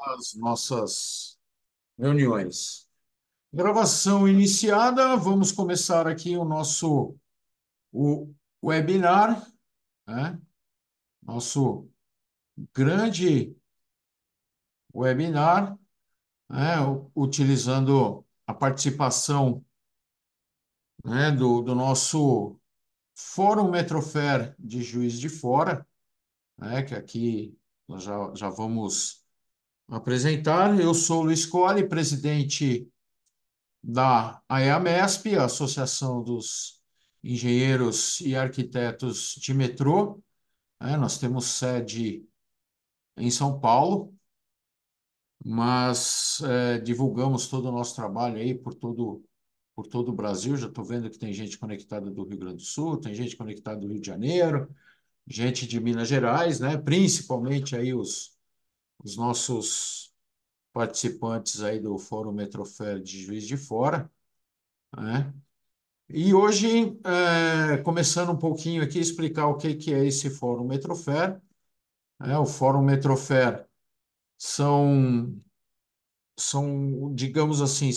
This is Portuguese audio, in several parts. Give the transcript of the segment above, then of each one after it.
as nossas reuniões. Gravação iniciada, vamos começar aqui o webinar, né? Nosso grande webinar, né? Utilizando a participação, né, do nosso Fórum Metrofair de Juiz de Fora, né? Que aqui nós já vamos apresentar. Eu sou o Luiz Colli, presidente da AEAMESP, a Associação dos Engenheiros e Arquitetos de Metrô, né? Nós temos sede em São Paulo, mas divulgamos todo o nosso trabalho aí por todo o Brasil. Já estou vendo que tem gente conectada do Rio Grande do Sul, tem gente conectada do Rio de Janeiro, gente de Minas Gerais, né? Principalmente aí os nossos participantes aí do Fórum Metrofair de Juiz de Fora, né? E hoje, começando um pouquinho aqui, explicar o que que é esse Fórum Metrofair, né? O Fórum Metrofair são, digamos assim,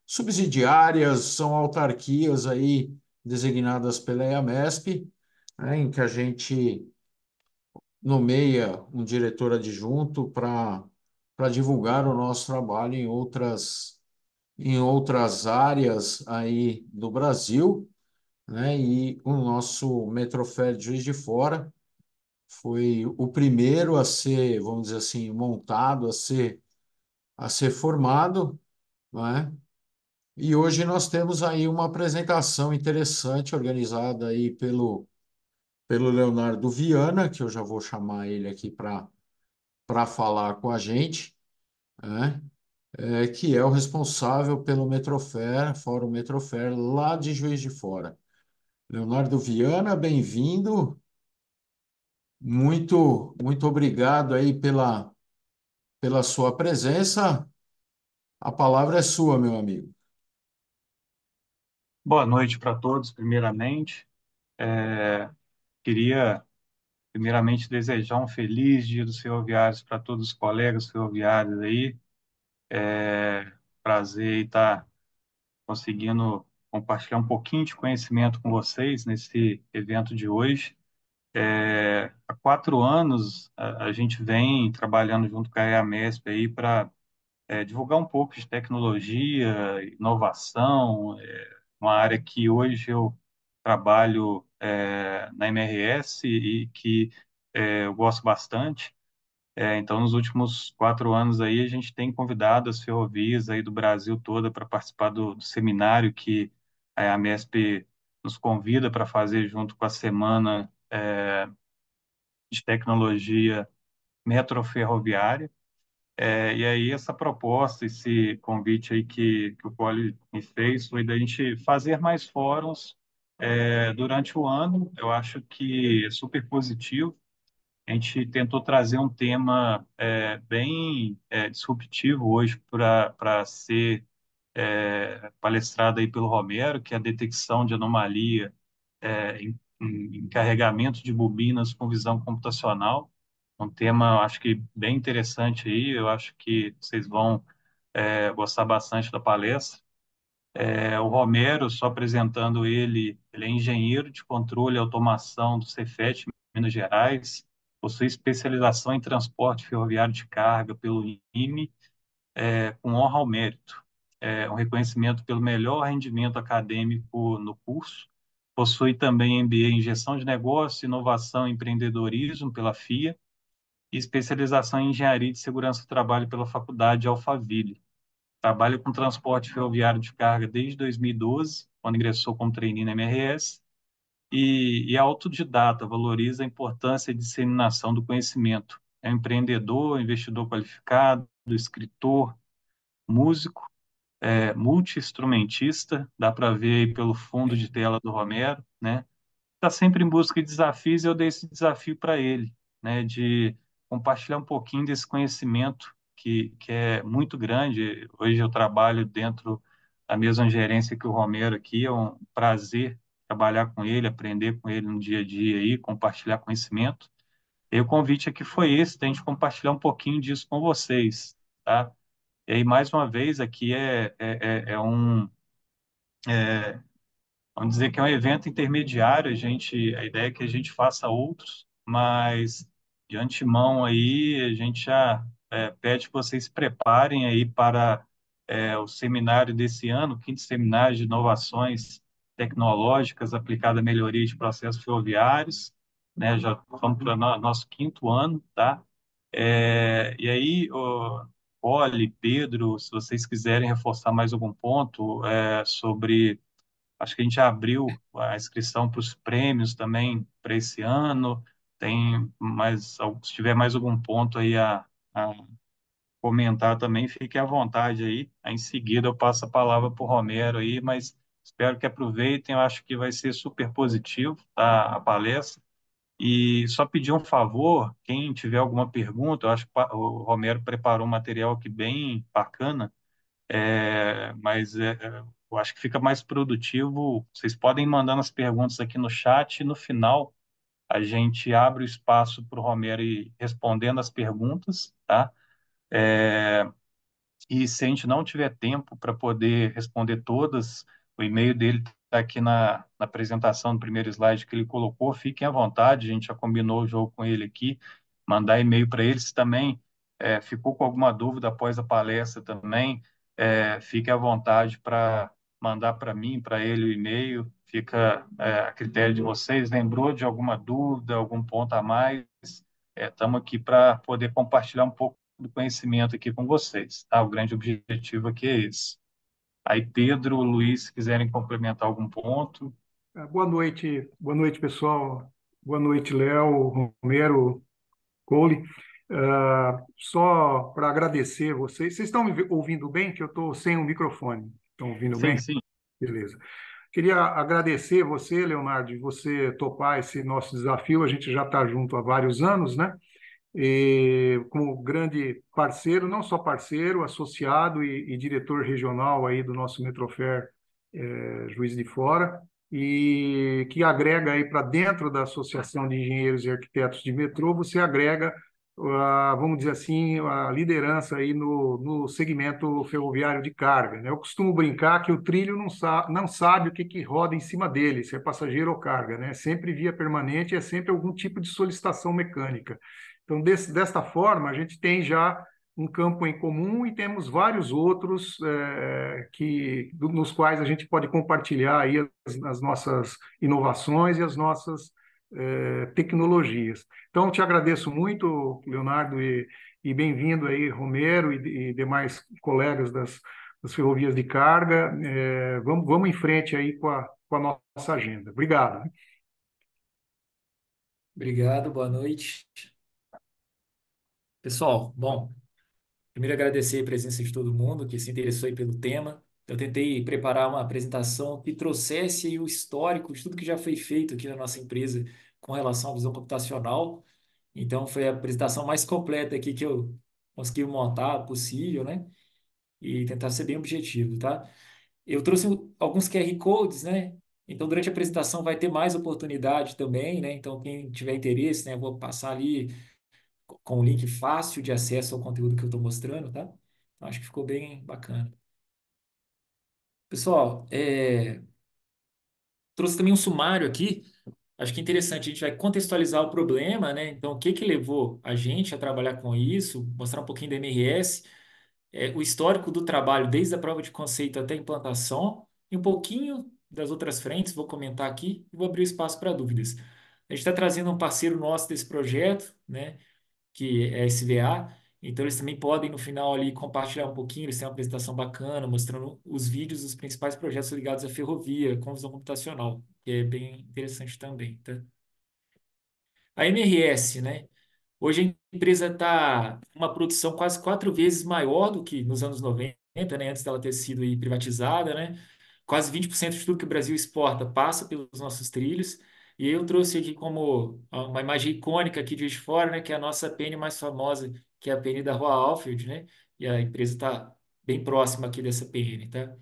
subsidiárias, são autarquias aí designadas pela EAMESP, né? Em que a gente nomeia um diretor adjunto para divulgar o nosso trabalho em outras áreas aí do Brasil, né? E o nosso Metrofair de Juiz de Fora foi o primeiro a ser, vamos dizer assim, montado, a ser formado, né? E hoje nós temos aí uma apresentação interessante organizada aí pelo Leonardo Viana, que eu já vou chamar ele aqui para falar com a gente, né? Que é o responsável pelo Metrofair, Fórum Metrofair, lá de Juiz de Fora. Leonardo Viana, bem-vindo. Muito obrigado aí pela sua presença. A palavra é sua, meu amigo. Boa noite para todos, primeiramente. Queria, primeiramente, desejar um feliz Dia dos Ferroviários para todos os colegas ferroviários aí. Prazer em estar conseguindo compartilhar um pouquinho de conhecimento com vocês nesse evento de hoje. Há 4 anos, a gente vem trabalhando junto com a EAMESP aí para divulgar um pouco de tecnologia, inovação, uma área que hoje eu trabalho na MRS e que eu gosto bastante. Então, nos últimos 4 anos aí, a gente tem convidado as ferrovias aí do Brasil toda para participar do seminário que a MESP nos convida para fazer junto com a Semana de Tecnologia Metroferroviária. E aí essa proposta, esse convite aí que o Poli me fez foi da gente fazer mais fóruns durante o ano. Eu acho que é super positivo. A gente tentou trazer um tema bem disruptivo hoje para ser palestrado aí pelo Romero, que é a detecção de anomalia em carregamento de bobinas com visão computacional. Um tema, acho que bem interessante aí. Eu acho que vocês vão gostar bastante da palestra. O Romero, só apresentando ele, ele é engenheiro de controle e automação do Cefet, Minas Gerais, possui especialização em transporte ferroviário de carga pelo IME, com honra ao mérito. Um reconhecimento pelo melhor rendimento acadêmico no curso. Possui também MBA em gestão de negócios, inovação e empreendedorismo pela FIA e especialização em engenharia de segurança do trabalho pela Faculdade Alphaville. Trabalha com transporte ferroviário de carga desde 2012, quando ingressou como trainee na MRS, e é autodidata, valoriza a importância e disseminação do conhecimento. É um empreendedor, investidor qualificado, escritor, músico, multi-instrumentista, dá para ver aí pelo fundo de tela do Romero, né? Está sempre em busca de desafios e eu dei esse desafio para ele, né, de compartilhar um pouquinho desse conhecimento que é muito grande. Hoje eu trabalho dentro da mesma gerência que o Romero aqui, é um prazer trabalhar com ele, aprender com ele no dia a dia aí, compartilhar conhecimento. E o convite aqui foi esse, da gente compartilhar um pouquinho disso com vocês, tá? E aí, mais uma vez, aqui vamos dizer que é um evento intermediário, a ideia é que a gente faça outros, mas de antemão aí a gente já pede que vocês se preparem aí para o seminário desse ano, o quinto seminário de inovações tecnológicas aplicada à melhoria de processos ferroviários, né? Já vamos para o nosso quinto ano, tá? E aí, Poli, Pedro, se vocês quiserem reforçar mais algum ponto sobre. Acho que a gente já abriu a inscrição para os prêmios também para esse ano. Tem mais, se tiver mais algum ponto aí a comentar também, fique à vontade aí. Aí, em seguida eu passo a palavra para o Romero aí, mas espero que aproveitem. Eu acho que vai ser super positivo, tá, a palestra. E só pedir um favor, quem tiver alguma pergunta, eu acho que o Romero preparou um material aqui bem bacana, mas eu acho que fica mais produtivo. Vocês podem ir mandando as perguntas aqui no chat e no final a gente abre o espaço para o Romero ir respondendo as perguntas, tá? E se a gente não tiver tempo para poder responder todas, o e-mail dele está aqui na apresentação do primeiro slide que ele colocou. Fiquem à vontade, a gente já combinou o jogo com ele aqui, mandar e-mail para ele. Se também ficou com alguma dúvida após a palestra também, fique à vontade para mandar para mim, para ele o e-mail. Fica a critério de vocês. Lembrou de alguma dúvida, algum ponto a mais? Estamos aqui para poder compartilhar um pouco do conhecimento aqui com vocês, tá? O grande objetivo aqui é esse. Aí, Pedro, Luiz, se quiserem complementar algum ponto. Boa noite, pessoal. Boa noite, Léo, Romero, Cole. Só para agradecer vocês. Vocês estão me ouvindo bem? Que eu estou sem o microfone. Estão ouvindo Sim, bem? sim. Beleza. Queria agradecer você, Leonardo, de você topar esse nosso desafio. A gente já está junto há vários anos, né? E como grande parceiro, não só parceiro, associado e diretor regional aí do nosso Metrofer, Juiz de Fora, e que agrega aí para dentro da Associação de Engenheiros e Arquitetos de Metrô, você agrega, vamos dizer assim, a liderança aí no segmento ferroviário de carga, né? Eu costumo brincar que o trilho não sabe o que roda em cima dele, se é passageiro ou carga, né? Sempre via permanente, é sempre algum tipo de solicitação mecânica. Então, desta forma, a gente tem já um campo em comum e temos vários outros nos quais a gente pode compartilhar aí as nossas inovações e as nossas tecnologias. Então, te agradeço muito, Leonardo, e bem-vindo aí, Romero e demais colegas das ferrovias de carga. Vamos em frente aí com a nossa agenda. Obrigado. Obrigado, boa noite. Pessoal, bom, primeiro agradecer a presença de todo mundo que se interessou aí pelo tema. Eu tentei preparar uma apresentação que trouxesse aí o histórico de tudo que já foi feito aqui na nossa empresa com relação à visão computacional. Então, foi a apresentação mais completa aqui que eu consegui montar possível, né? E tentar ser bem objetivo, tá? Eu trouxe alguns QR Codes, né? Então, durante a apresentação vai ter mais oportunidade também, né? Então, quem tiver interesse, né, eu vou passar ali com um link fácil de acesso ao conteúdo que eu estou mostrando, tá? Então, acho que ficou bem bacana. Pessoal, trouxe também um sumário aqui. Acho que é interessante, a gente vai contextualizar o problema, né? Então, o que que levou a gente a trabalhar com isso, mostrar um pouquinho da MRS, o histórico do trabalho, desde a prova de conceito até a implantação, e um pouquinho das outras frentes, vou comentar aqui e vou abrir o espaço para dúvidas. A gente está trazendo um parceiro nosso desse projeto, né? Que é a SVA. Então, eles também podem, no final, ali, compartilhar um pouquinho. Eles têm uma apresentação bacana, mostrando os vídeos dos principais projetos ligados à ferrovia, com visão computacional, que é bem interessante também, tá? A MRS, né? Hoje a empresa está com uma produção quase 4 vezes maior do que nos anos 90, né? Antes dela ter sido aí privatizada, né? Quase 20% de tudo que o Brasil exporta passa pelos nossos trilhos. E eu trouxe aqui como uma imagem icônica aqui de Juiz de Fora, né? Que é a nossa PN mais famosa, que é a PN da Rua Alfield, né? E a empresa está bem próxima aqui dessa PN, tá?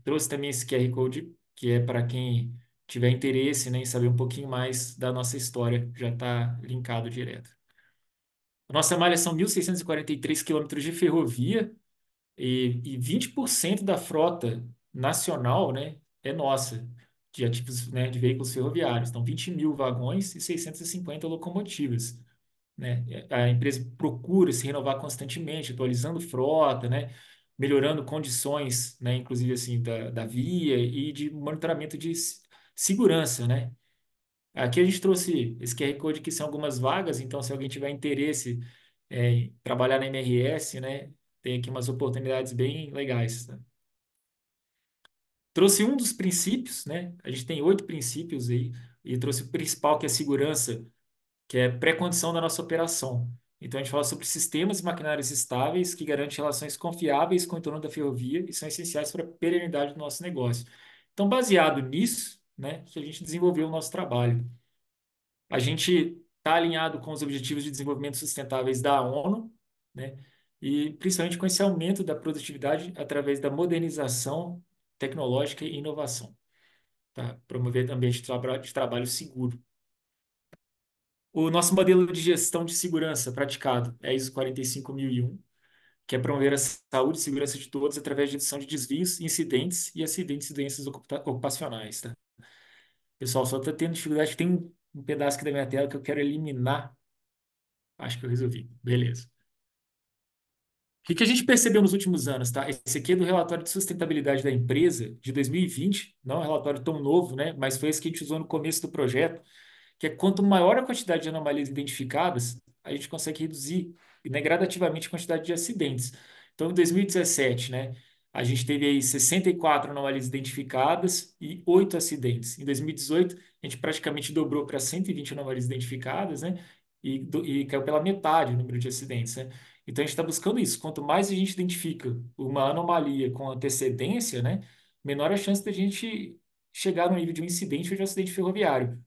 Trouxe também esse QR Code, que é para quem tiver interesse, né, em saber um pouquinho mais da nossa história, já está linkado direto. A nossa malha são 1.643 quilômetros de ferrovia e 20% da frota nacional, né, é nossa, de ativos, né, de veículos ferroviários. Então, 20 mil vagões e 650 locomotivas, né? A empresa procura se renovar constantemente, atualizando frota, né? Melhorando condições, né? Inclusive assim da via e de monitoramento de segurança, né? Aqui a gente trouxe esse QR Code que são algumas vagas, então se alguém tiver interesse em trabalhar na MRS, né? Tem aqui umas oportunidades bem legais, tá? Trouxe um dos princípios, né? A gente tem 8 princípios aí, e trouxe o principal, que é a segurança, que é pré-condição da nossa operação. Então, a gente fala sobre sistemas e maquinários estáveis que garantem relações confiáveis com o entorno da ferrovia e são essenciais para a perenidade do nosso negócio. Então, baseado nisso, né, que a gente desenvolveu o nosso trabalho. A gente está alinhado com os Objetivos de Desenvolvimento Sustentáveis da ONU, né, e principalmente com esse aumento da produtividade através da modernização tecnológica e inovação, tá? Promover ambiente de trabalho seguro. O nosso modelo de gestão de segurança praticado é ISO 45001, que é promover a saúde e segurança de todos através de redução de desvios, incidentes e acidentes e doenças ocupacionais, tá? Pessoal, só está tendo dificuldade, tem um pedaço aqui da minha tela que eu quero eliminar. Acho que eu resolvi. Beleza. O que que a gente percebeu nos últimos anos, tá? Esse aqui é do relatório de sustentabilidade da empresa de 2020, não é um relatório tão novo, né? Mas foi esse que a gente usou no começo do projeto, que é quanto maior a quantidade de anomalias identificadas, a gente consegue reduzir, né, gradativamente a quantidade de acidentes. Então, em 2017, né, a gente teve aí 64 anomalias identificadas e 8 acidentes. Em 2018, a gente praticamente dobrou para 120 anomalias identificadas, né, e caiu pela metade o número de acidentes, né? Então, a gente está buscando isso. Quanto mais a gente identifica uma anomalia com antecedência, né, menor a chance da gente chegar no nível de um incidente ou de um acidente ferroviário.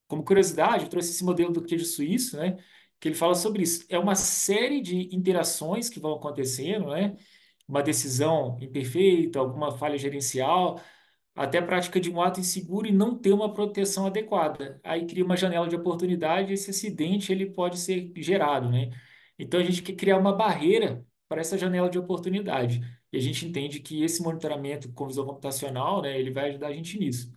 Como curiosidade, eu trouxe esse modelo do queijo suíço, né? Que ele fala sobre isso. É uma série de interações que vão acontecendo, né? Uma decisão imperfeita, alguma falha gerencial, até a prática de um ato inseguro e não ter uma proteção adequada. Aí cria uma janela de oportunidade e esse acidente ele pode ser gerado, né? Então a gente quer criar uma barreira para essa janela de oportunidade. E a gente entende que esse monitoramento com visão computacional, né, ele vai ajudar a gente nisso.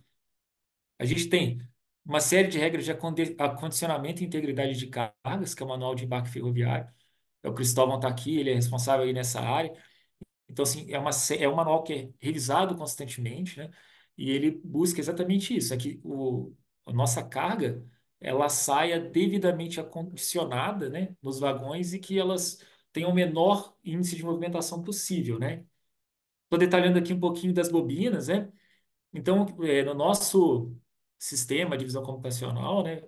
A gente tem uma série de regras de acondicionamento e integridade de cargas, que é o Manual de Embarque Ferroviário. É o Cristóvão está aqui, ele é responsável aí nessa área. Então, assim, é um manual que é revisado constantemente, né? E ele busca exatamente isso, é que a nossa carga ela saia devidamente acondicionada, né, nos vagões e que elas tenham o menor índice de movimentação possível, né? Estou detalhando aqui um pouquinho das bobinas, né? Então, no nosso sistema de visão computacional, né,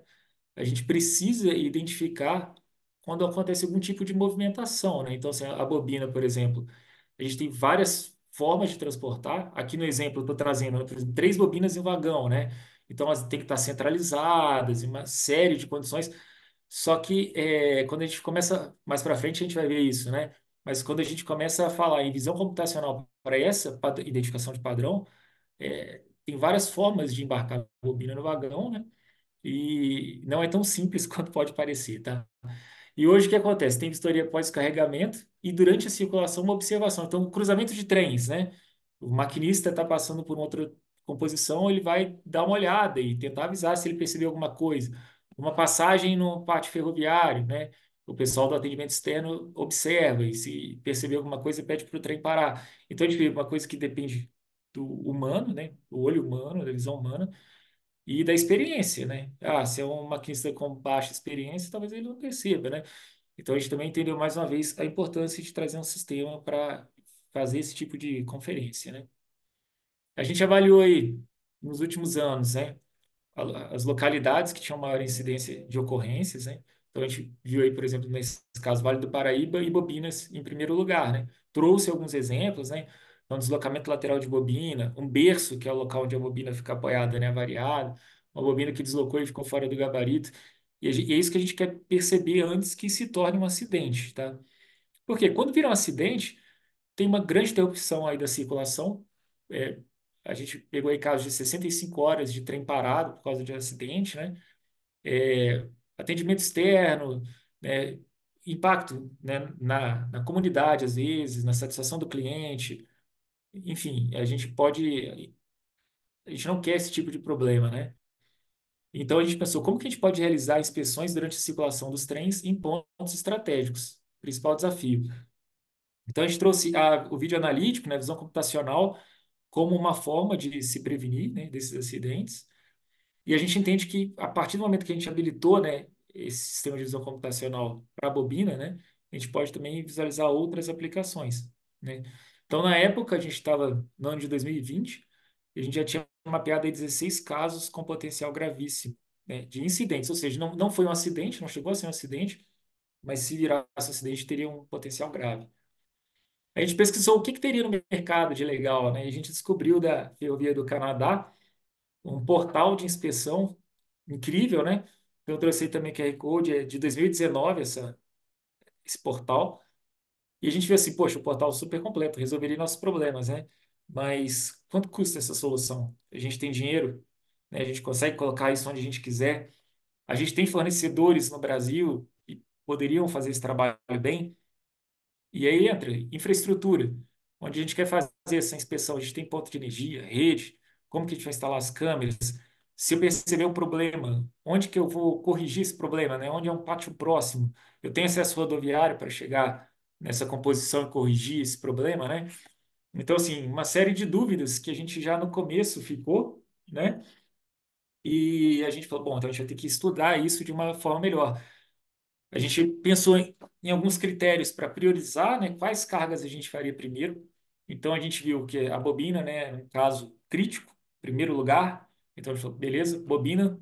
a gente precisa identificar quando acontece algum tipo de movimentação, né? Então, assim, a bobina, por exemplo, a gente tem várias formas de transportar. Aqui no exemplo, eu estou trazendo, né, por exemplo, 3 bobinas em um vagão, né? Então, elas têm que estar centralizadas, em uma série de condições. Só que quando a gente começa mais para frente, a gente vai ver isso, né? Mas quando a gente começa a falar em visão computacional para essa identificação de padrão, tem várias formas de embarcar a bobina no vagão, né? E não é tão simples quanto pode parecer, tá? E hoje o que acontece? Tem vistoria pós-carregamento e durante a circulação uma observação. Então, cruzamento de trens, né? O maquinista está passando por uma outra composição, ele vai dar uma olhada e tentar avisar se ele percebeu alguma coisa. Uma passagem no pátio ferroviário, né? O pessoal do atendimento externo observa e se perceber alguma coisa pede para o trem parar. Então, a gente vê uma coisa que depende do humano, né? Do olho humano, da visão humana e da experiência, né? Ah, se é um maquinista com baixa experiência, talvez ele não perceba, né? Então a gente também entendeu mais uma vez a importância de trazer um sistema para fazer esse tipo de conferência, né? A gente avaliou aí nos últimos anos, né, as localidades que tinham maior incidência de ocorrências, né? Então a gente viu aí, por exemplo, nesse caso, Vale do Paraíba e Bobinas em primeiro lugar, né? Trouxe alguns exemplos, né? Então, deslocamento lateral de bobina, um berço, que é o local onde a bobina fica apoiada, né, variado, uma bobina que deslocou e ficou fora do gabarito. E é isso que a gente quer perceber antes que se torne um acidente, tá? Porque quando vira um acidente, tem uma grande interrupção aí da circulação, é, a gente pegou aí casos de 65 horas de trem parado por causa de acidente, né? É, atendimento externo, né? Impacto, né? Na comunidade, às vezes, na satisfação do cliente. Enfim, a gente não quer esse tipo de problema, né? Então a gente pensou, como que a gente pode realizar inspeções durante a circulação dos trens em pontos estratégicos? Principal desafio. Então a gente trouxe o vídeo analítico, né, visão computacional, como uma forma de se prevenir, né, desses acidentes. E a gente entende que a partir do momento que a gente habilitou, né, esse sistema de visão computacional para a bobina, né, a gente pode também visualizar outras aplicações, né? Então, na época, a gente estava no ano de 2020, e a gente já tinha mapeado aí 16 casos com potencial gravíssimo, né, de incidentes, ou seja, não foi um acidente, não chegou a ser um acidente, mas se virasse um acidente, teria um potencial grave. A gente pesquisou o que teria no mercado de legal, né? E a gente descobriu da Ferrovia do Canadá um portal de inspeção incrível, né? Eu trouxe aí também QR Code, é de 2019 esse portal. E a gente viu assim, poxa, o portal é super completo, resolveria nossos problemas, né? Mas quanto custa essa solução? A gente tem dinheiro, né? A gente consegue colocar isso onde a gente quiser. A gente tem fornecedores no Brasil que poderiam fazer esse trabalho bem. E aí entra infraestrutura, onde a gente quer fazer essa inspeção. A gente tem ponto de energia, rede, como que a gente vai instalar as câmeras? Se eu perceber um problema, onde que eu vou corrigir esse problema, né? Onde é um pátio próximo? Eu tenho acesso rodoviário para chegar nessa composição e corrigir esse problema, né? Então, assim, uma série de dúvidas que a gente já no começo ficou, né? E a gente falou, bom, então a gente vai ter que estudar isso de uma forma melhor. A gente pensou em alguns critérios para priorizar, né, quais cargas a gente faria primeiro. Então a gente viu que a bobina, né, um caso crítico, primeiro lugar. Então a gente falou, beleza, bobina.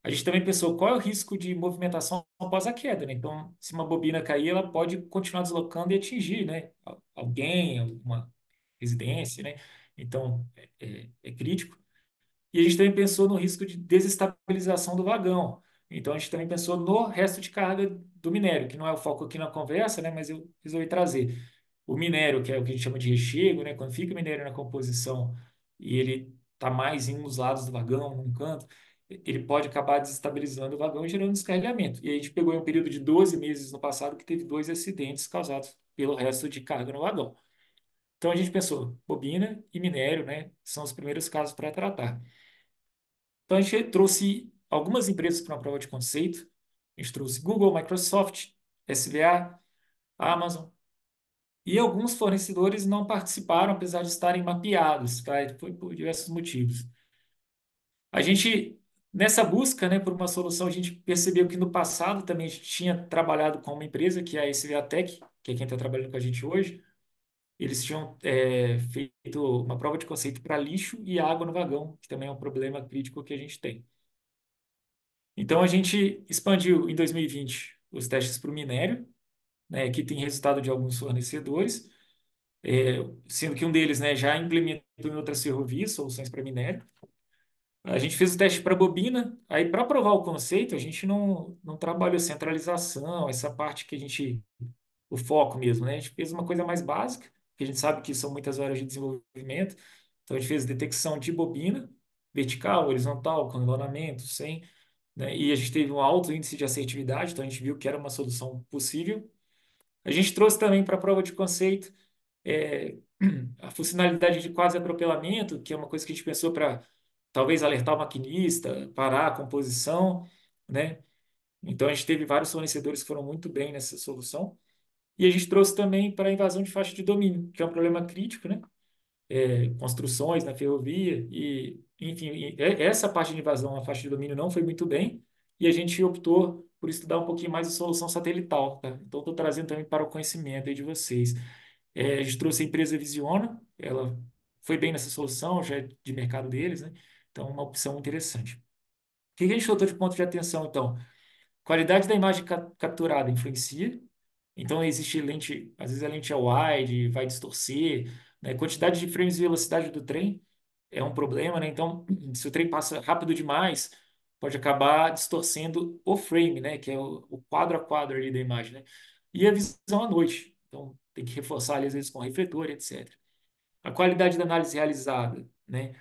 A gente também pensou qual é o risco de movimentação após a queda, né? Então, se uma bobina cair, ela pode continuar deslocando e atingir, né, alguém, alguma residência, né? Então é crítico. E a gente também pensou no risco de desestabilização do vagão. Então, a gente também pensou no resto de carga do minério, que não é o foco aqui na conversa, né, mas eu resolvi trazer. O minério, que é o que a gente chama de rechego, né, quando fica o minério na composição e ele está mais em um dos lados do vagão, num canto, ele pode acabar desestabilizando o vagão e gerando descarrilhamento. E a gente pegou em um período de 12 meses no passado que teve 2 acidentes causados pelo resto de carga no vagão. Então, a gente pensou, bobina e minério, né, são os primeiros casos para tratar. Então, a gente trouxe algumas empresas para uma prova de conceito. A gente trouxe Google, Microsoft, SVA, Amazon. E alguns fornecedores não participaram, apesar de estarem mapeados, tá? Foi por diversos motivos. A gente, nessa busca, né, por uma solução, a gente percebeu que no passado também a gente tinha trabalhado com uma empresa, que é a SVA Tech, que é quem está trabalhando com a gente hoje. Eles tinham feito uma prova de conceito para lixo e água no vagão, que também é um problema crítico que a gente tem. Então, a gente expandiu em 2020 os testes para o minério, né, que tem resultado de alguns fornecedores, é, sendo que um deles, né, já implementou em outras ferrovias soluções para minério. A gente fez o teste para bobina, aí para provar o conceito, a gente não trabalhou centralização, essa parte que a gente, o foco mesmo, né? A gente fez uma coisa mais básica, que a gente sabe que são muitas horas de desenvolvimento, então a gente fez detecção de bobina, vertical, horizontal, com enlonamento, sem, né? E a gente teve um alto índice de assertividade, então a gente viu que era uma solução possível. A gente trouxe também para a prova de conceito é, a funcionalidade de quase atropelamento, que é uma coisa que a gente pensou para talvez alertar o maquinista, parar a composição, né? Então a gente teve vários fornecedores que foram muito bem nessa solução. E a gente trouxe também para a invasão de faixa de domínio, que é um problema crítico, né? Construções na ferrovia e, enfim, essa parte de invasão à faixa de domínio não foi muito bem e a gente optou por estudar um pouquinho mais a solução satelital, tá? Então, estou trazendo também para o conhecimento aí de vocês. A gente trouxe a empresa Visiona, ela foi bem nessa solução, já é de mercado deles, né? Então, uma opção interessante. O que a gente botou de ponto de atenção, então? Qualidade da imagem capturada influencia. Então, existe lente, às vezes a lente é wide, vai distorcer, né? Quantidade de frames e velocidade do trem é um problema, né? Então, se o trem passa rápido demais, pode acabar distorcendo o frame, né? Que é o quadro a quadro ali da imagem, né? E a visão à noite. Então, tem que reforçar ali, às vezes, com refletor, etc. A qualidade da análise realizada, né?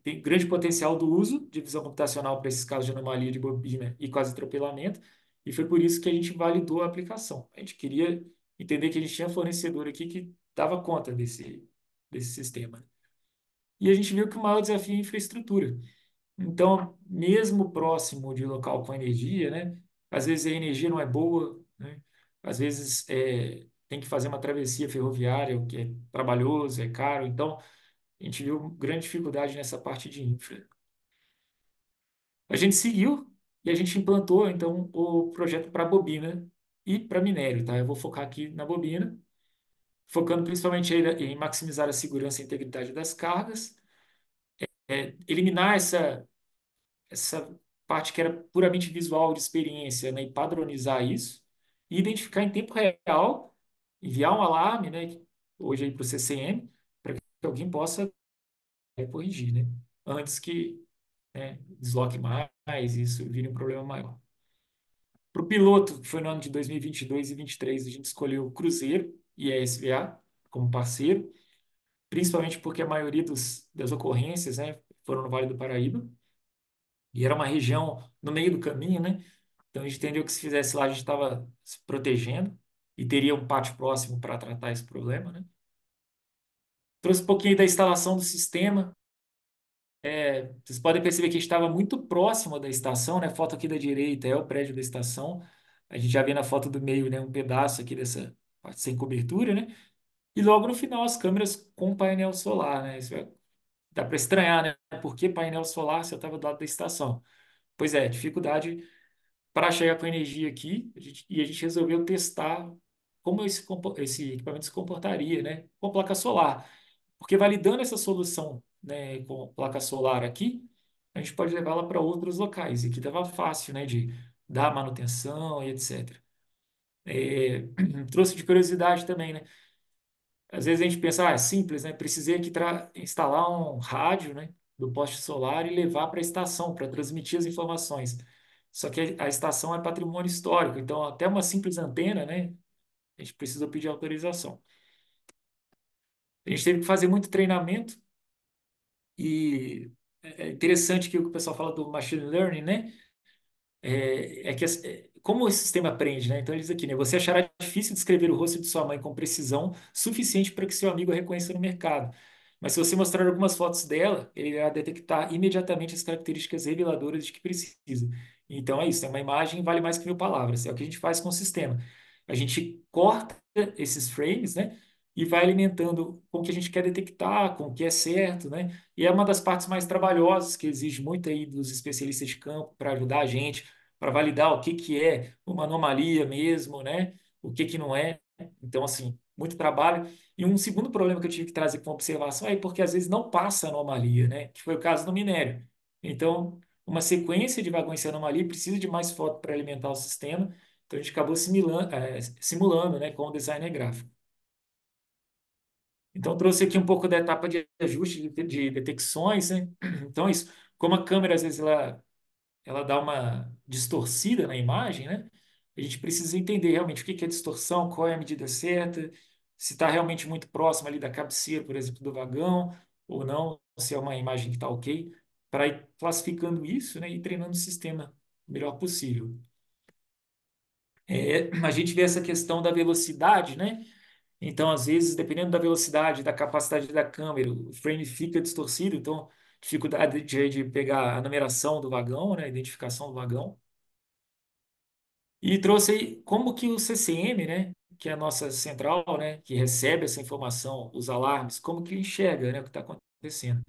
Tem grande potencial do uso de visão computacional para esses casos de anomalia de bobina e quase atropelamento, e foi por isso que a gente validou a aplicação. A gente queria entender que a gente tinha fornecedor aqui que dava conta desse sistema. E a gente viu que o maior desafio é a infraestrutura. Então, mesmo próximo de local com energia, né, às vezes a energia não é boa, né, às vezes tem que fazer uma travessia ferroviária, o que é trabalhoso, é caro. Então, a gente viu grande dificuldade nessa parte de infra. A gente seguiu e a gente implantou, então, o projeto para bobina e para minério, tá? Eu vou focar aqui na bobina, focando principalmente em maximizar a segurança e integridade das cargas, eliminar essa parte que era puramente visual de experiência, né, e padronizar isso, e identificar em tempo real, enviar um alarme, né, hoje aí para o CCM, para que alguém possa corrigir, né, antes que, né, desloque mais, isso vire um problema maior. Para o piloto, que foi no ano de 2022 e 2023, a gente escolheu o Cruzeiro e a SVA como parceiro, principalmente porque a maioria das ocorrências, né, foram no Vale do Paraíba, e era uma região no meio do caminho, né? Então a gente entendeu que se fizesse lá, a gente estava se protegendo e teria um pátio próximo para tratar esse problema, né? Trouxe um pouquinho da instalação do sistema. Vocês podem perceber que a gente estava muito próximo da estação, né? A foto aqui da direita é o prédio da estação. A gente já vê na foto do meio, né, um pedaço aqui dessa parte sem cobertura, né? E logo no final as câmeras com painel solar, né? Dá para estranhar, né? Por que painel solar se eu estava do lado da estação? Pois é, dificuldade para chegar com energia aqui, e a gente resolveu testar como esse equipamento se comportaria, né, com placa solar. Porque validando essa solução, né, com placa solar aqui, a gente pode levá-la para outros locais. E aqui estava fácil, né, de dar manutenção e etc. Trouxe de curiosidade também, né? Às vezes a gente pensa, é simples, né? Precisei aqui instalar um rádio, né, do poste solar e levar para a estação para transmitir as informações. Só que a estação é patrimônio histórico, então até uma simples antena, né, a gente precisa pedir autorização. A gente teve que fazer muito treinamento e é interessante que o pessoal fala do machine learning, né? Como o sistema aprende, né? Então ele diz aqui, né? Você achará difícil descrever o rosto de sua mãe com precisão suficiente para que seu amigo a reconheça no mercado. Mas se você mostrar algumas fotos dela, ele irá detectar imediatamente as características reveladoras de que precisa. Então é isso, né? Uma imagem vale mais que mil palavras. É o que a gente faz com o sistema. A gente corta esses frames, né? E vai alimentando com o que a gente quer detectar, com o que é certo, né? E é uma das partes mais trabalhosas que exige muito aí dos especialistas de campo para ajudar a gente, para validar o que que é uma anomalia mesmo, né? O que que não é. Então, assim, muito trabalho. E um segundo problema que eu tive que trazer com observação é porque às vezes não passa anomalia, né? Que foi o caso do minério. Então, uma sequência de vagões sem anomalia precisa de mais foto para alimentar o sistema. Então, a gente acabou simulando, né, com o designer gráfico. Então, trouxe aqui um pouco da etapa de ajuste de detecções, né? Então, é isso. Como a câmera, às vezes, ela dá uma distorcida na imagem, né? A gente precisa entender realmente o que que é distorção, qual é a medida certa, se está realmente muito próximo ali da cabeceira, por exemplo, do vagão, ou não, se é uma imagem que está ok, para ir classificando isso, né, e treinando o sistema o melhor possível. A gente vê essa questão da velocidade, né? Então, às vezes, dependendo da velocidade, da capacidade da câmera, o frame fica distorcido, então, dificuldade de pegar a numeração do vagão, né, a identificação do vagão. E trouxe aí como que o CCM, né, que é a nossa central, né, que recebe essa informação, os alarmes, como que ele enxerga, né, o que está acontecendo.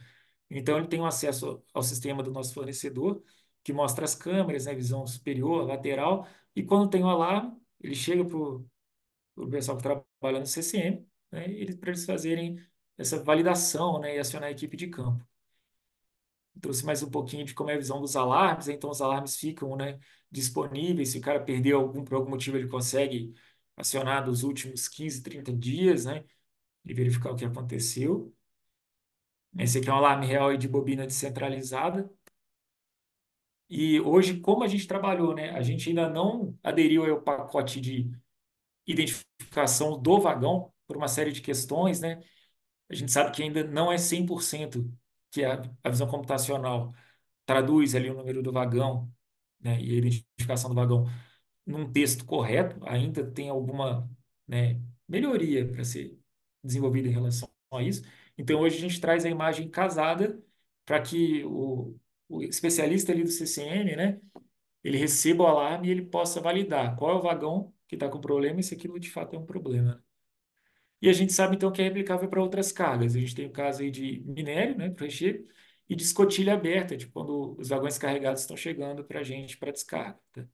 Então, ele tem um acesso ao sistema do nosso fornecedor, que mostra as câmeras, né, visão superior, lateral, e quando tem o alarme, ele chega para o pessoal que trabalha no CCM, né, para eles fazerem essa validação, né, e acionar a equipe de campo. Trouxe mais um pouquinho de como é a visão dos alarmes, né? Então os alarmes ficam, né, disponíveis, se o cara perdeu por algum motivo, ele consegue acionar dos últimos 15, 30 dias, né, e verificar o que aconteceu. Esse aqui é um alarme real aí de bobina descentralizada. E hoje, como a gente trabalhou, né, a gente ainda não aderiu ao pacote de identificação do vagão por uma série de questões, né? A gente sabe que ainda não é 100% que a visão computacional traduz ali o número do vagão, né, e a identificação do vagão num texto correto, ainda tem alguma, né, melhoria para ser desenvolvida em relação a isso. Então, hoje a gente traz a imagem casada para que o especialista ali do CCM, né, ele receba o alarme e ele possa validar qual é o vagão que está com problema e se aquilo de fato é um problema. E a gente sabe, então, que é replicável para outras cargas. A gente tem o caso aí de minério, né, para recheio, e de escotilha aberta, de quando os vagões carregados estão chegando para a gente para descarga. Tá?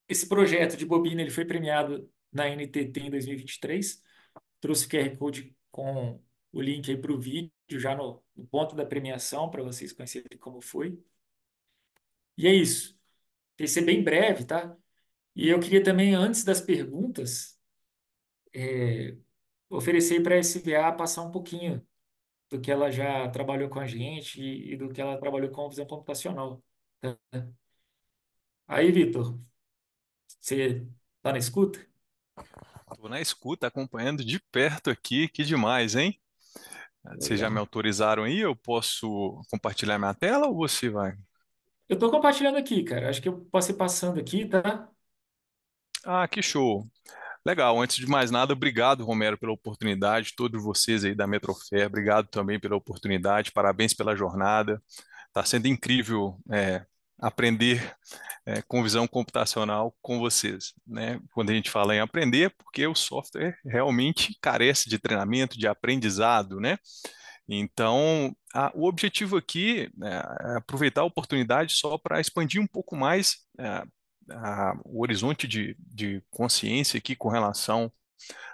Esse projeto de bobina ele foi premiado na NTT em 2023. Trouxe o QR Code com o link aí para o vídeo, já no ponto da premiação, para vocês conhecerem como foi. E é isso. Vai ser bem breve, tá? E eu queria também, antes das perguntas, oferecer para a SBA passar um pouquinho do que ela já trabalhou com a gente e do que ela trabalhou com visão computacional. Tá? Aí, Vitor, você está na escuta? Estou na escuta, acompanhando de perto aqui, que demais, hein? Vocês já me Legal. autorizaram aí? Eu posso compartilhar minha tela ou você vai? Eu estou compartilhando aqui, cara. Acho que eu posso ir passando aqui, tá? Ah, que show! Legal, antes de mais nada, obrigado, Romero, pela oportunidade, todos vocês aí da Metrofer, obrigado também pela oportunidade, parabéns pela jornada. Está sendo incrível aprender com visão computacional com vocês, né? Quando a gente fala em aprender, é porque o software realmente carece de treinamento, de aprendizado, né? Então, o objetivo aqui é aproveitar a oportunidade só para expandir um pouco mais o horizonte de consciência aqui com relação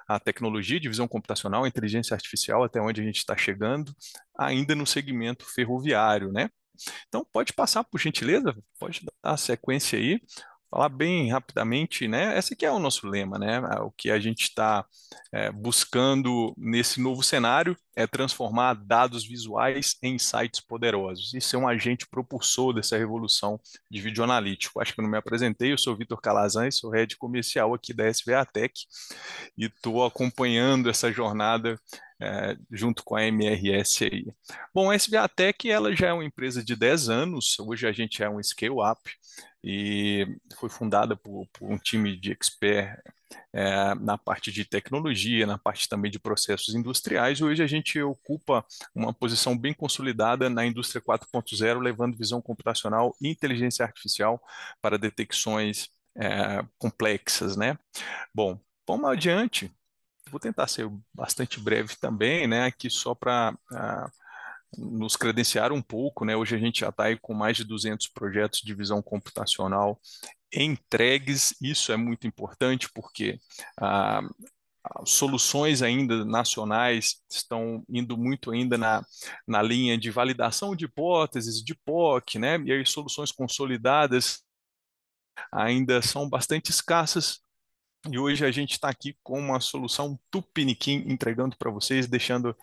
à tecnologia de visão computacional, inteligência artificial, até onde a gente está chegando, ainda no segmento ferroviário, né? Então, pode passar, por gentileza, pode dar a sequência aí, falar bem rapidamente, né? Esse aqui é o nosso lema, né? O que a gente está buscando nesse novo cenário é transformar dados visuais em insights poderosos. Isso é um agente propulsor dessa revolução de vídeo analítico. Acho que eu não me apresentei, eu sou Vitor Calazans, sou head comercial aqui da SVA Tech e estou acompanhando essa jornada junto com a MRS aí. Bom, a SVA Tech ela já é uma empresa de 10 anos, hoje a gente é um scale-up e foi fundada por um time de expert na parte de tecnologia, na parte também de processos industriais. Hoje a gente ocupa uma posição bem consolidada na indústria 4.0, levando visão computacional e inteligência artificial para detecções complexas, né? Bom, vamos adiante. Vou tentar ser bastante breve também, né? Aqui só para nos credenciar um pouco, né? Hoje a gente já está aí com mais de 200 projetos de visão computacional entregues. Isso é muito importante porque ah, soluções ainda nacionais estão indo muito ainda na linha de validação de hipóteses, de POC, né? E aí soluções consolidadas ainda são bastante escassas. E hoje a gente está aqui com uma solução tupiniquim entregando para vocês, deixando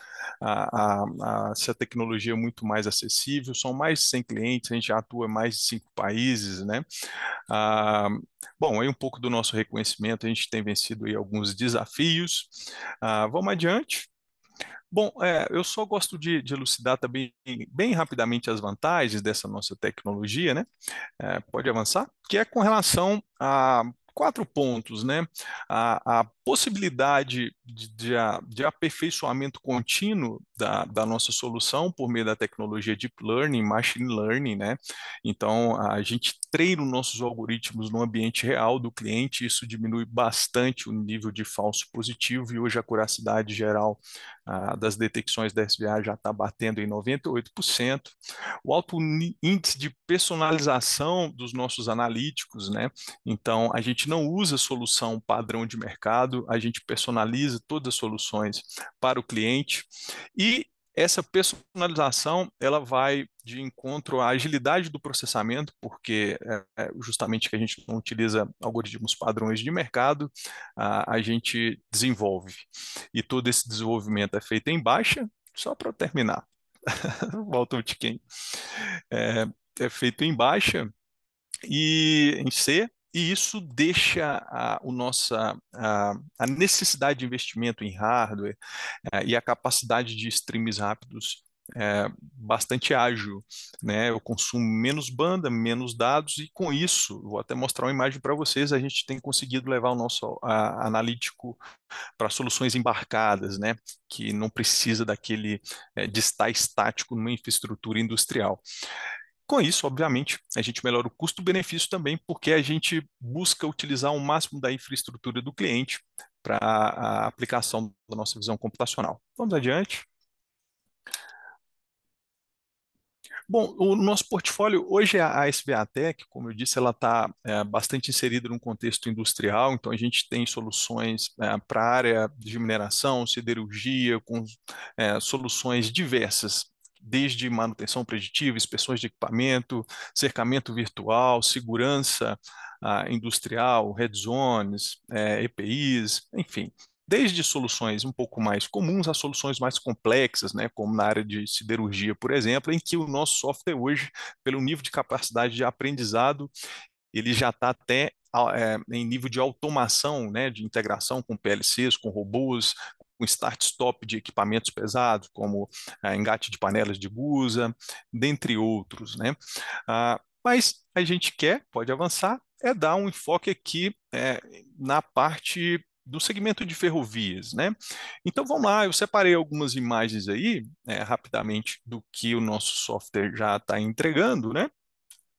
essa tecnologia muito mais acessível. São mais de 100 clientes, a gente já atua em mais de 5 países, né? Ah, bom, aí um pouco do nosso reconhecimento, a gente tem vencido aí alguns desafios. Vamos adiante. Bom, eu só gosto de elucidar também bem rapidamente as vantagens dessa nossa tecnologia, né? Pode avançar, que é com relação a 4 pontos, né? A possibilidade de aperfeiçoamento contínuo da nossa solução por meio da tecnologia Deep Learning, Machine Learning, né? Então, a gente treina os nossos algoritmos no ambiente real do cliente, isso diminui bastante o nível de falso positivo e hoje a curacidade geral das detecções da SVA já está batendo em 98%. O alto índice de personalização dos nossos analíticos, né? Então, a gente não usa solução padrão de mercado, a gente personaliza todas as soluções para o cliente e essa personalização ela vai de encontro à agilidade do processamento, porque justamente que a gente não utiliza algoritmos padrões de mercado, a gente desenvolve. E todo esse desenvolvimento é feito em baixa, só para terminar. Volta um tiquinho. É, é feito em baixa e em C, e isso deixa a necessidade de investimento em hardware e a capacidade de streams rápidos bastante ágil, né? Eu consumo menos banda, menos dados, e com isso, vou até mostrar uma imagem para vocês, a gente tem conseguido levar o nosso analítico para soluções embarcadas, né? Que não precisa de estar estático numa infraestrutura industrial. Com isso, obviamente, a gente melhora o custo-benefício também, porque a gente busca utilizar o máximo da infraestrutura do cliente para a aplicação da nossa visão computacional. Vamos adiante. Bom, o nosso portfólio hoje é a SBA Tech, como eu disse, ela está bastante inserida num contexto industrial, então a gente tem soluções para a área de mineração, siderurgia, com soluções diversas, desde manutenção preditiva, inspeções de equipamento, cercamento virtual, segurança industrial, red zones, EPIs, enfim. Desde soluções um pouco mais comuns a soluções mais complexas, né, como na área de siderurgia, por exemplo, em que o nosso software hoje, pelo nível de capacidade de aprendizado, ele já está até em nível de automação, né, de integração com PLCs, com robôs, com start-stop de equipamentos pesados, como engate de panelas de gusa, dentre outros, né? Mas a gente pode avançar, dar um enfoque aqui na parte do segmento de ferrovias, né? Então vamos lá, eu separei algumas imagens aí, rapidamente, do que o nosso software já está entregando, né?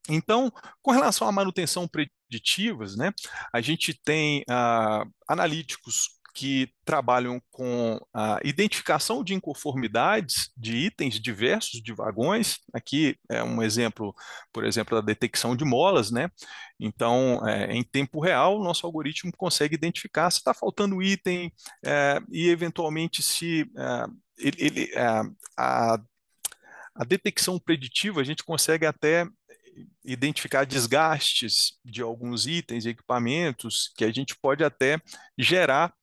Então, com relação à manutenção preditivas, né, a gente tem analíticos que trabalham com a identificação de inconformidades de itens diversos de vagões. Aqui é um exemplo, por exemplo, da detecção de molas, né? Então, em tempo real, o nosso algoritmo consegue identificar se está faltando item e, eventualmente, se a a detecção preditiva, a gente consegue até identificar desgastes de alguns itens e equipamentos que a gente pode até gerar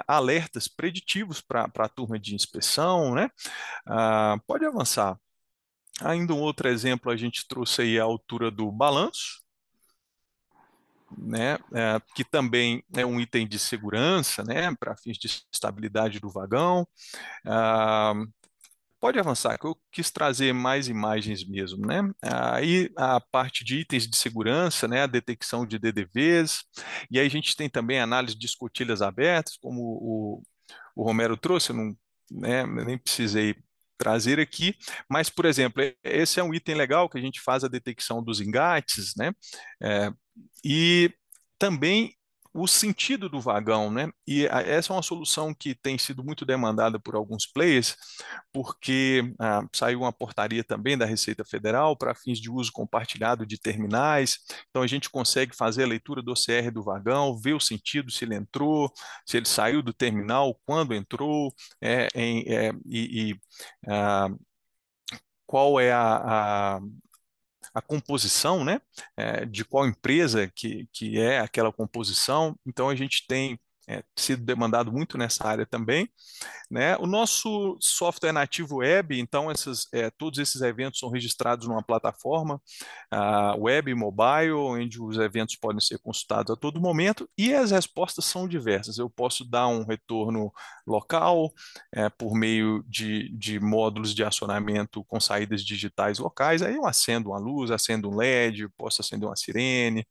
alertas preditivos para a turma de inspeção, né? Pode avançar. Ainda um outro exemplo, a gente trouxe aí a altura do balanço, né? Que também é um item de segurança, né? Para fins de estabilidade do vagão. Pode avançar, que eu quis trazer mais imagens mesmo, né? Aí a parte de itens de segurança, né? A detecção de DDVs, e aí a gente tem também análise de escotilhas abertas, como o Romero trouxe, eu não, né, nem precisei trazer aqui, mas, por exemplo, esse é um item legal que a gente faz a detecção dos engates, né? É, e também o sentido do vagão, né? E essa é uma solução que tem sido muito demandada por alguns players, porque saiu uma portaria também da Receita Federal para fins de uso compartilhado de terminais. Então a gente consegue fazer a leitura do OCR do vagão, ver o sentido, se ele entrou, se ele saiu do terminal, quando entrou, ah, qual é a composição, né, de qual empresa que é aquela composição. Então, a gente tem sido demandado muito nessa área também, né? O nosso software nativo web, então todos esses eventos são registrados numa plataforma web e mobile, onde os eventos podem ser consultados a todo momento e as respostas são diversas. Eu posso dar um retorno local por meio de módulos de acionamento com saídas digitais locais, aí eu acendo uma luz, acendo um LED, posso acender uma sirene,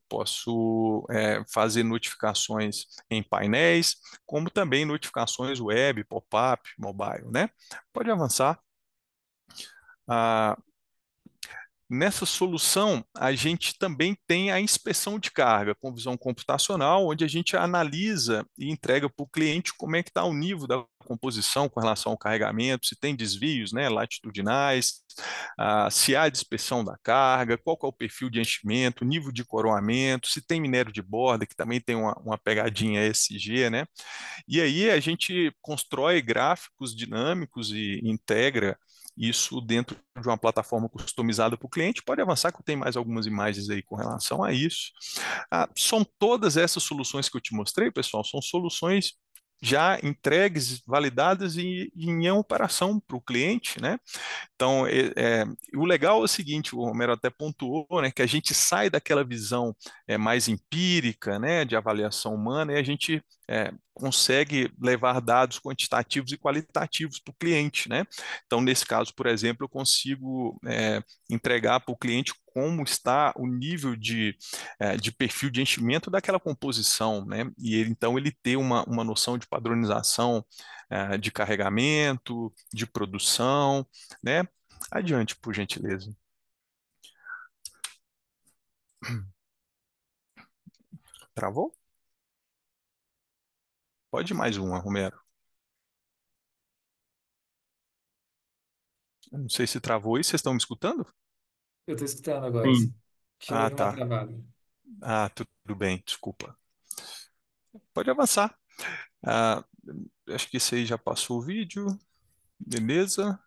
posso fazer notificações em painéis, como também notificações web, pop-up, mobile, né? Pode avançar. Nessa solução, a gente também tem a inspeção de carga com visão computacional, onde a gente analisa e entrega para o cliente como é que está o nível da composição com relação ao carregamento, se tem desvios, né, latitudinais, se há dispersão da carga, qual que é o perfil de enchimento, nível de coroamento, se tem minério de borda, que também tem uma pegadinha ESG, né? E aí a gente constrói gráficos dinâmicos e integra isso dentro de uma plataforma customizada para o cliente. Pode avançar que eu tenho mais algumas imagens aí com relação a isso. São todas essas soluções que eu te mostrei, pessoal, são soluções já entregues, validadas e em operação para o cliente, né? Então, o legal é o seguinte, o Romero até pontuou, né, que a gente sai daquela visão mais empírica, né, de avaliação humana, e a gente consegue levar dados quantitativos e qualitativos para o cliente, né? Então, nesse caso, por exemplo, eu consigo entregar para o cliente como está o nível de perfil de enchimento daquela composição, né? E então ele ter uma noção de padronização de carregamento, de produção, né? Adiante, por gentileza. Travou? Pode mais uma, Romero. Eu não sei se travou aí, vocês estão me escutando? Eu estou escutando agora, Sim. sim. Tinha Ah, dado uma tá. travada. Ah, tudo bem, desculpa. Pode avançar. Ah, acho que esse aí já passou o vídeo. Beleza.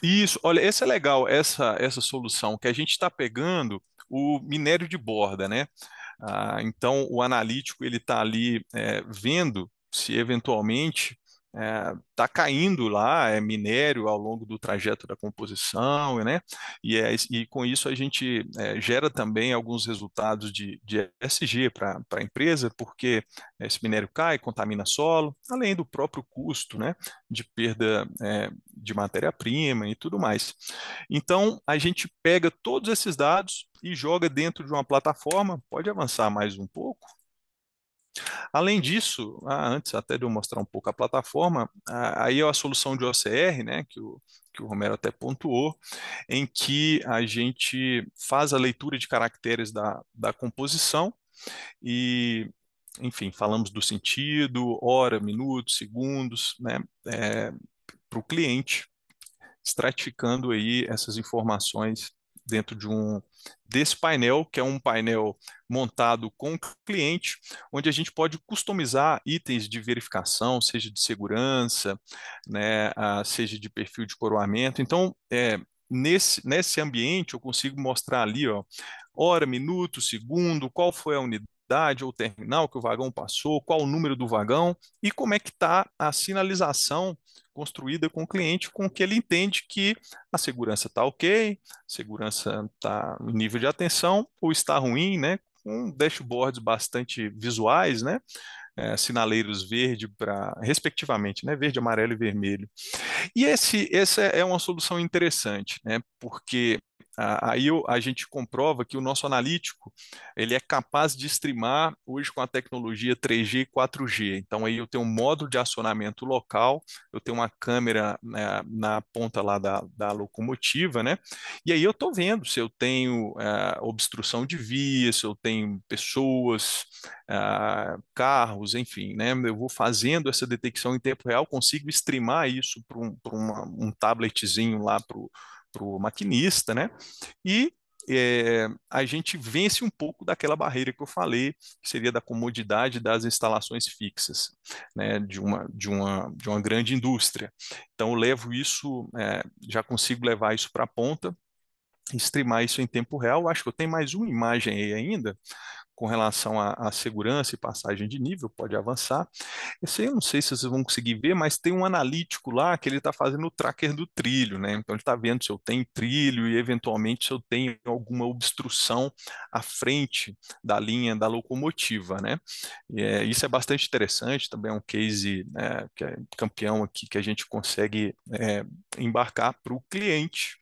Isso, olha, essa é legal, essa solução, que a gente está pegando o minério de borda, né? Então, o analítico ele está ali vendo se eventualmente está caindo lá minério ao longo do trajeto da composição, né? E com isso a gente gera também alguns resultados de ESG para a empresa, porque esse minério cai, contamina solo, além do próprio custo, né? De perda de matéria-prima e tudo mais. Então, a gente pega todos esses dados e joga dentro de uma plataforma. Pode avançar mais um pouco. Além disso, antes até de eu mostrar um pouco a plataforma, aí é a solução de OCR, né, que o Romero até pontuou, em que a gente faz a leitura de caracteres da composição e, enfim, falamos do sentido, hora, minutos, segundos, né, para o cliente estratificando aí essas informações dentro desse painel, que é um painel montado com o cliente, onde a gente pode customizar itens de verificação, seja de segurança, né, seja de perfil de coroamento. Então, nesse ambiente, eu consigo mostrar ali, ó, hora, minuto, segundo, qual foi a unidade ou terminal que o vagão passou, qual o número do vagão e como é que está a sinalização construída com o cliente, com que ele entende que a segurança está ok, a segurança está no nível de atenção ou está ruim, né? Com dashboards bastante visuais, né? Sinaleiros verde para, respectivamente, né? Verde, amarelo e vermelho. E essa é uma solução interessante, né? Porque aí a gente comprova que o nosso analítico ele é capaz de streamar hoje com a tecnologia 3G e 4G. Então aí eu tenho um módulo de acionamento local, eu tenho uma câmera, né, na ponta lá da locomotiva, né? E aí eu estou vendo se eu tenho obstrução de via, se eu tenho pessoas, carros, enfim, né? Eu vou fazendo essa detecção em tempo real, consigo streamar isso para um tabletzinho lá para o maquinista, né? E a gente vence um pouco daquela barreira que eu falei, que seria da comodidade das instalações fixas, né, de uma grande indústria. Então, eu levo isso, já consigo levar isso para a ponta, streamar isso em tempo real. Acho que eu tenho mais uma imagem aí ainda, com relação à segurança e passagem de nível, pode avançar. Esse aí eu não sei se vocês vão conseguir ver, mas tem um analítico lá que ele está fazendo o tracker do trilho, né? Então ele está vendo se eu tenho trilho e eventualmente se eu tenho alguma obstrução à frente da linha da locomotiva, né? Isso é bastante interessante, também é um case que é campeão aqui que a gente consegue embarcar para o cliente.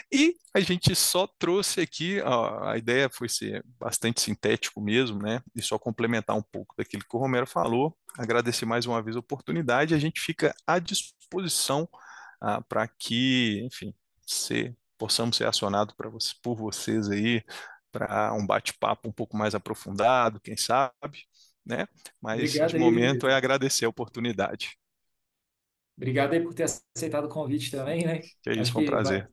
E a gente só trouxe aqui, ó, a ideia foi ser bastante sintético mesmo, né? E só complementar um pouco daquilo que o Romero falou. Agradecer mais uma vez a oportunidade. A gente fica à disposição para que, enfim, possamos ser acionados por vocês aí para um bate-papo um pouco mais aprofundado, quem sabe, né? Mas de Obrigado aí, momento é agradecer a oportunidade. obrigado aí por ter aceitado o convite também, né? Que é isso, Acho foi um que prazer.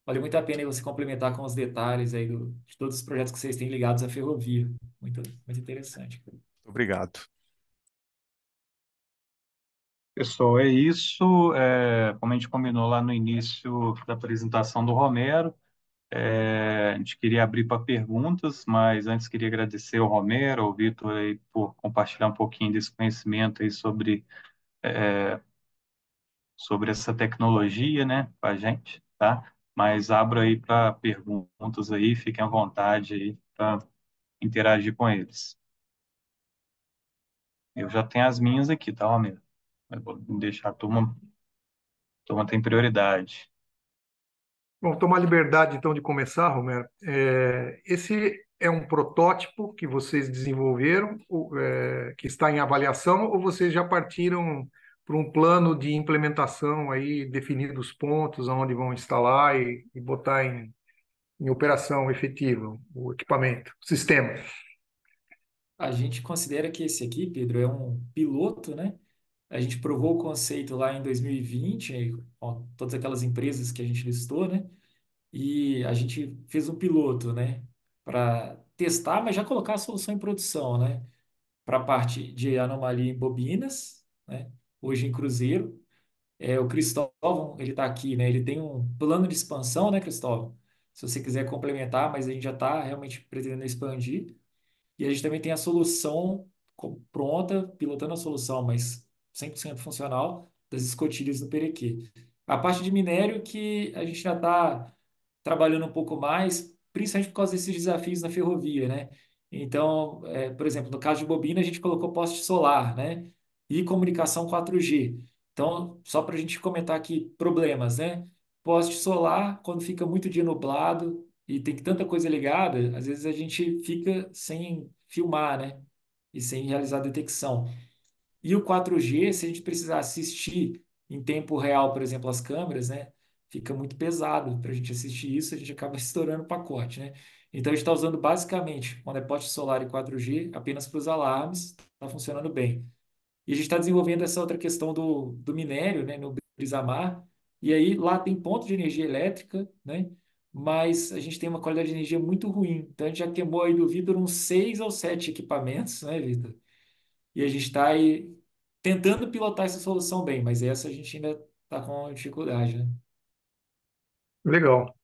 vale muito a pena aí você complementar com os detalhes aí de todos os projetos que vocês têm ligados à ferrovia. Muito, muito interessante. Obrigado. Pessoal, é isso. Como a gente combinou lá no início da apresentação do Romero, A gente queria abrir para perguntas, mas antes queria agradecer ao Romero, ao Vitor aí por compartilhar um pouquinho desse conhecimento aí sobre essa tecnologia, né, com a gente, tá? Mas abro aí para perguntas aí, fiquem à vontade aí para interagir com eles. Eu já tenho as minhas aqui, tá, Romero? Eu vou deixar a turma tem prioridade. Bom, tomar liberdade então de começar, Romero. Esse é um protótipo que vocês desenvolveram, que está em avaliação, ou vocês já partiram para um plano de implementação aí, definindo os pontos onde vão instalar e botar em operação efetiva o equipamento, o sistema? A gente considera que esse aqui, Pedro, é um piloto, né? A gente provou o conceito lá em 2020, aí, com todas aquelas empresas que a gente listou, né? E a gente fez um piloto, né? Para testar, mas já colocar a solução em produção, né? Para a parte de anomalia em bobinas, né? Hoje em cruzeiro. O Cristóvão, ele está aqui, né? Ele tem um plano de expansão, né, Cristóvão? Se você quiser complementar, mas a gente já está realmente pretendendo expandir. E a gente também tem a solução pronta, pilotando a solução, mas 100% funcional, das escotilhas do Perequê. A parte de minério que a gente já está trabalhando um pouco mais, principalmente por causa desses desafios na ferrovia, né? Então, por exemplo, no caso de bobina, a gente colocou poste solar, né? E comunicação 4G. Então, só para a gente comentar aqui problemas, né? Poste solar, quando fica muito dia nublado e tem tanta coisa ligada, às vezes a gente fica sem filmar, né? E sem realizar a detecção. E o 4G, se a gente precisar assistir em tempo real, por exemplo, as câmeras, né? Fica muito pesado para a gente assistir isso, a gente acaba estourando o pacote, né? Então a gente está usando basicamente, quando é poste solar e 4G, apenas para os alarmes, está funcionando bem. E a gente está desenvolvendo essa outra questão do minério, né, no Brisamar. E aí lá tem ponto de energia elétrica, né? Mas a gente tem uma qualidade de energia muito ruim. Então a gente já queimou aí do Vitor uns 6 ou 7 equipamentos, né, Vitor? E a gente está aí tentando pilotar essa solução bem, mas essa a gente ainda está com dificuldade, né? Legal.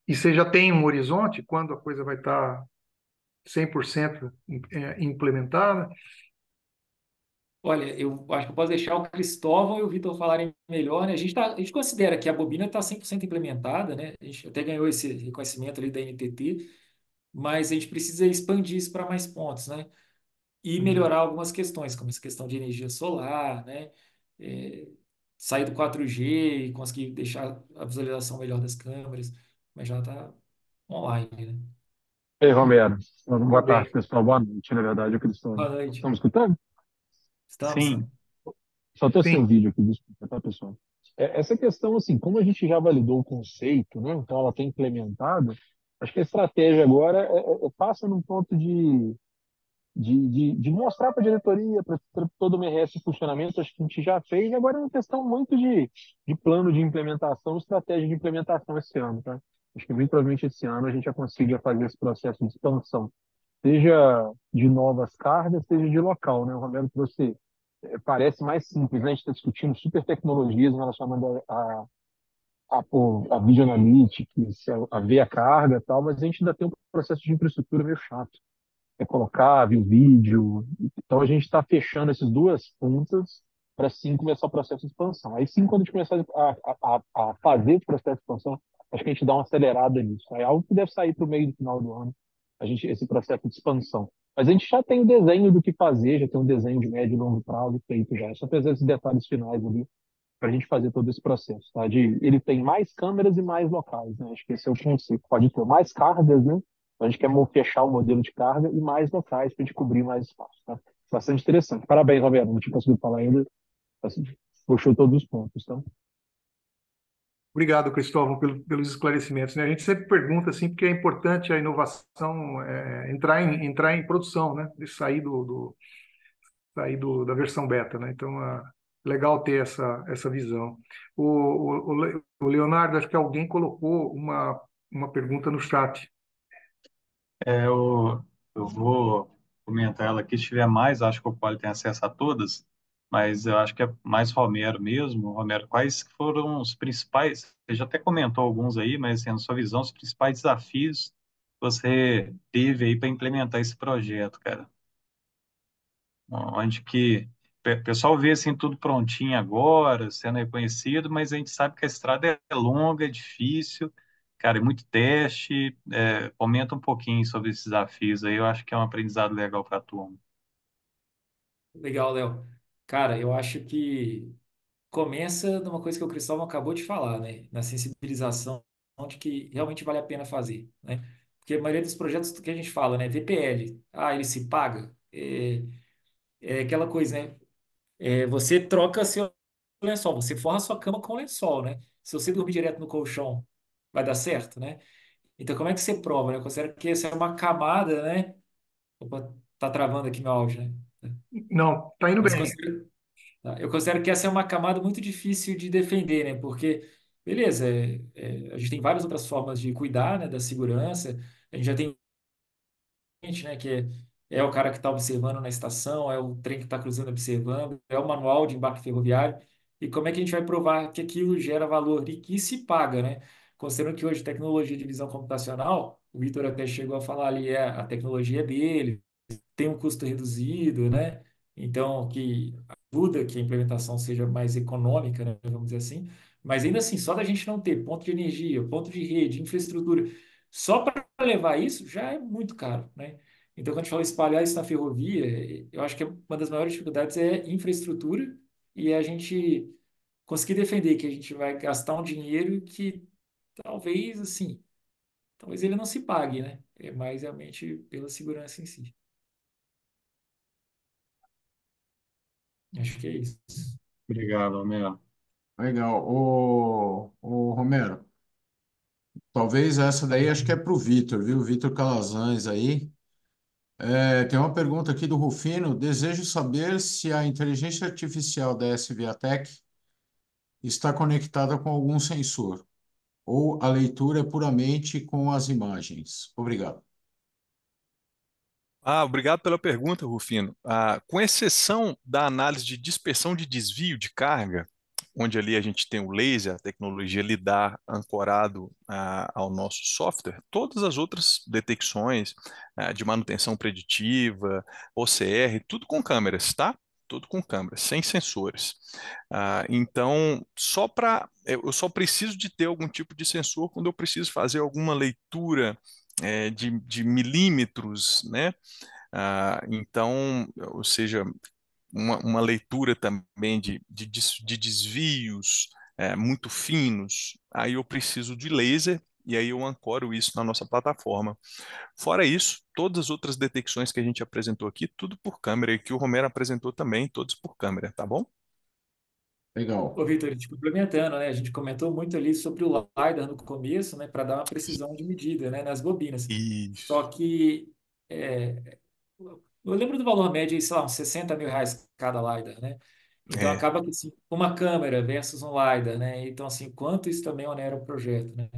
E você já tem um horizonte quando a coisa vai estar 100% implementada? Olha, eu acho que eu posso deixar o Cristóvão e o Vitor falarem melhor, né? A gente considera que a bobina está 100% implementada, né? A gente até ganhou esse reconhecimento ali da NTT, mas a gente precisa expandir isso para mais pontos, né? E Uhum. melhorar algumas questões, como essa questão de energia solar, né? É, sair do 4G e conseguir deixar a visualização melhor das câmeras, mas já está online, né? Ei, Romero. Boa Tudo tarde, bem. pessoal. Boa noite, na verdade, Cristóvão. Boa noite. Estamos escutando? Estamos, sim. Sim, Só estou sem Sim, o vídeo aqui, desculpa, tá, pessoal? Essa questão, assim, como a gente já validou o conceito, né? Então ela tem implementado, acho que a estratégia agora passa num ponto de mostrar para a diretoria, para todo o MRS em funcionamento, acho que a gente já fez, e agora é uma questão muito de plano de implementação, estratégia de implementação esse ano, tá? Acho que muito provavelmente esse ano a gente já consiga fazer esse processo de expansão, seja de novas cargas, seja de local, né? O Romero trouxe, parece mais simples, né? A gente está discutindo super tecnologias relacionadas a Video Analytics, a ver a carga e tal, mas a gente ainda tem um processo de infraestrutura meio chato. É colocar, ver o vídeo. Então a gente está fechando essas duas pontas para sim começar o processo de expansão. Aí sim, quando a gente começar a fazer o processo de expansão, acho que a gente dá uma acelerada nisso. É algo que deve sair para o meio do final do ano, esse processo de expansão. Mas a gente já tem o desenho do que fazer, já tem um desenho de médio e longo prazo feito já. É só fazer esses detalhes finais ali para a gente fazer todo esse processo, tá? Ele tem mais câmeras e mais locais, né? Acho que esse é o conceito. Pode ter mais cargas, né? Então, a gente quer fechar o modelo de carga e mais locais para a gente cobrir mais espaço, tá? Bastante interessante. Parabéns, Roberto. Não tinha conseguido falar ainda. Assim, puxou todos os pontos, tá? obrigado, Cristóvão, pelos esclarecimentos, né? A gente sempre pergunta assim, porque é importante a inovação entrar em produção, né? De da versão beta, né? Então, legal ter essa visão. O Leonardo, acho que alguém colocou uma pergunta no chat. eu vou comentar ela aqui. Se tiver mais, acho que o Poli tem acesso a todas, mas eu acho que é mais Romero mesmo. Romero, quais foram os principais? Você já até comentou alguns aí, mas assim, na sua visão, os principais desafios que você teve aí para implementar esse projeto, cara? Onde que o pessoal vê assim tudo prontinho agora, sendo reconhecido, mas a gente sabe que a estrada é longa, é difícil, cara, é muito teste. Comenta um pouquinho sobre esses desafios aí, eu acho que é um aprendizado legal para a turma. Legal, Léo. Cara, eu acho que começa numa coisa que o Cristóvão acabou de falar, né? Na sensibilização de que realmente vale a pena fazer, né? Porque a maioria dos projetos que a gente fala, né? VPL, ele se paga. É aquela coisa, né? Você troca seu lençol, você forra sua cama com lençol, né? Se você dormir direto no colchão, vai dar certo, né? Então, como é que você prova, né? Eu considero que essa é uma camada, né? Opa, tá travando aqui meu áudio, né? Não, tá indo Mas bem. tá, eu considero que essa é uma camada muito difícil de defender, né? Porque, beleza, a gente tem várias outras formas de cuidar, né, da segurança. A gente já tem gente, né, que é o cara que está observando na estação, é o trem que está cruzando observando, é o manual de embarque ferroviário. E como é que a gente vai provar que aquilo gera valor e que se paga, né? Considerando que hoje tecnologia de visão computacional, o Vitor até chegou a falar ali, a tecnologia é dele, tem um custo reduzido, né? Então, que ajuda que a implementação seja mais econômica, né? Vamos dizer assim. Mas ainda assim, só da gente não ter ponto de energia, ponto de rede, infraestrutura, só para levar isso já é muito caro, né? Então, quando a gente fala espalhar isso na ferrovia, eu acho que uma das maiores dificuldades é infraestrutura e a gente conseguir defender que a gente vai gastar um dinheiro que talvez, assim, talvez ele não se pague, né? É mais realmente pela segurança em si. Acho que é isso. Obrigado, Romero. Legal. O Romero, talvez essa daí acho que é para o Vitor, viu? Vitor Calazans aí. Tem uma pergunta aqui do Rufino. Desejo saber se a inteligência artificial da SVATech está conectada com algum sensor ou a leitura é puramente com as imagens. Obrigado. Obrigado pela pergunta, Rufino. Com exceção da análise de dispersão de desvio de carga, onde ali a gente tem o laser, a tecnologia lidar ancorado ao nosso software, todas as outras detecções de manutenção preditiva, OCR, tudo com câmeras, tá? Tudo com câmeras, sem sensores. Então, eu só preciso de ter algum tipo de sensor quando eu preciso fazer alguma leitura de milímetros, né? Então, ou seja, uma leitura também de desvios muito finos, aí eu preciso de laser e aí eu ancoro isso na nossa plataforma. Fora isso, todas as outras detecções que a gente apresentou aqui, tudo por câmera, e que o Romero apresentou também, todos por câmera, tá bom? Legal. Ô, Vitor, te complementando, né? A gente comentou muito ali sobre o LiDAR no começo, né? Para dar uma precisão de medida, né? Nas bobinas. Isso. Só que eu lembro do valor médio, aí, sei lá, uns R$ 60.000 cada LiDAR, né? Então É, acaba que assim, uma câmera versus um LiDAR, né? Então, assim, quanto isso também onera o projeto, né?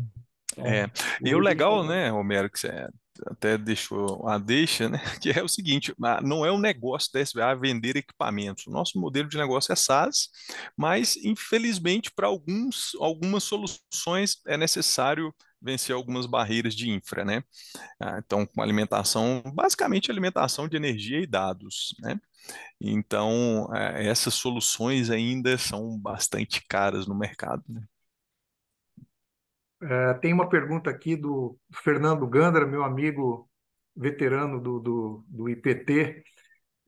É, Então, e o hoje a gente legal, está. né, Romero, que você até deixou a deixa, né, que é o seguinte, não é um negócio da SBA vender equipamentos. O nosso modelo de negócio é SaaS, mas infelizmente para algumas soluções é necessário vencer algumas barreiras de infra, né? Então, com alimentação, basicamente alimentação de energia e dados, né? Então, essas soluções ainda são bastante caras no mercado, né? Tem uma pergunta aqui do Fernando Gandra, meu amigo veterano do IPT.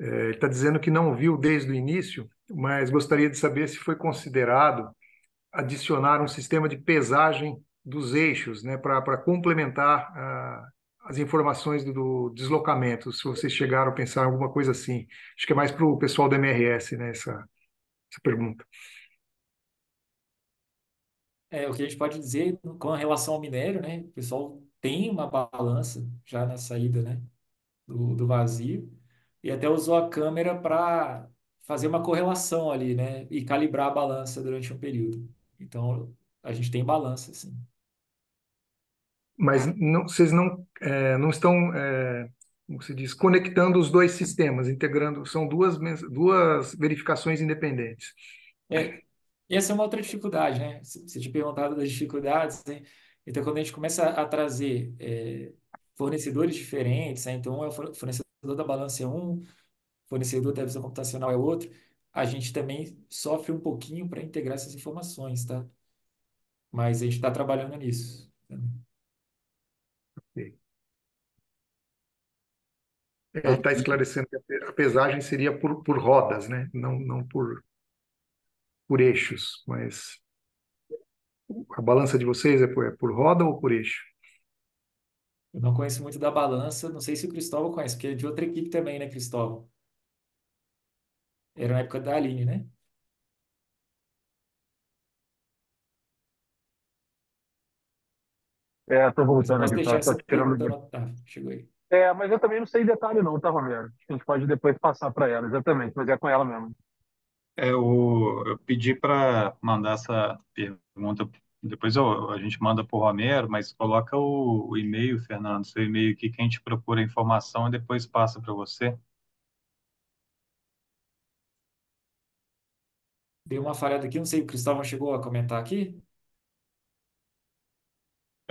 Ele está dizendo que não viu desde o início, mas gostaria de saber se foi considerado adicionar um sistema de pesagem dos eixos, né, para complementar as informações do deslocamento, se vocês chegaram a pensar em alguma coisa assim. Acho que é mais para o pessoal do MRS, né, essa pergunta. O que a gente pode dizer com relação ao minério, né? O pessoal tem uma balança já na saída, né? Do vazio e até usou a câmera para fazer uma correlação ali, né? E calibrar a balança durante um período. Então, a gente tem balança, sim. Mas vocês não estão como se diz, conectando os dois sistemas, integrando, são duas verificações independentes. É, e essa é uma outra dificuldade, né? Você te perguntado das dificuldades, né? Então, quando a gente começa a trazer fornecedores diferentes, né? Então, o fornecedor da balança é um, fornecedor da visão computacional é outro, a gente também sofre um pouquinho para integrar essas informações, tá? Mas a gente está trabalhando nisso. Ele está esclarecendo que a pesagem seria por rodas, né? Não por eixos, mas a balança de vocês é por roda ou por eixo? Eu não conheço muito da balança, não sei se o Cristóvão conhece, porque é de outra equipe também, né, Cristóvão? Era na época da Aline, né? Estou Mas eu voltando posso aqui, deixar tô essa tirando. pergunta anotada. Chegou aí. Mas eu também não sei detalhe não, tá, Romero? Acho que a gente pode depois passar para ela, exatamente, mas é com ela mesmo. Eu pedi para mandar essa pergunta, depois a gente manda para o Romero, mas coloca o e-mail, Fernando, seu e-mail aqui que a gente procura a informação e depois passa para você. Deu uma falhada aqui, não sei, o Cristóvão chegou a comentar aqui?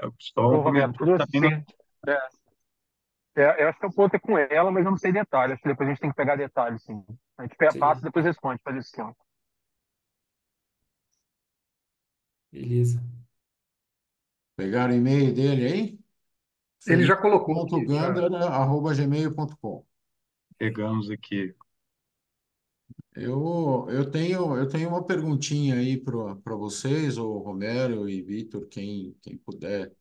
O Cristóvão Ô, Romero, comentou trouxe também. sim. Eu acho que o ponto é com ela, mas eu não sei detalhe. Acho que depois a gente tem que pegar detalhes, sim. A gente passa e Sim, depois responde, faz esse esquema. beleza. Pegaram o e-mail dele aí? Ele já colocou aqui, já. felipe.gandara@gmail.com. Pegamos aqui. Eu tenho uma perguntinha aí para vocês, o Romero e Vitor, quem puder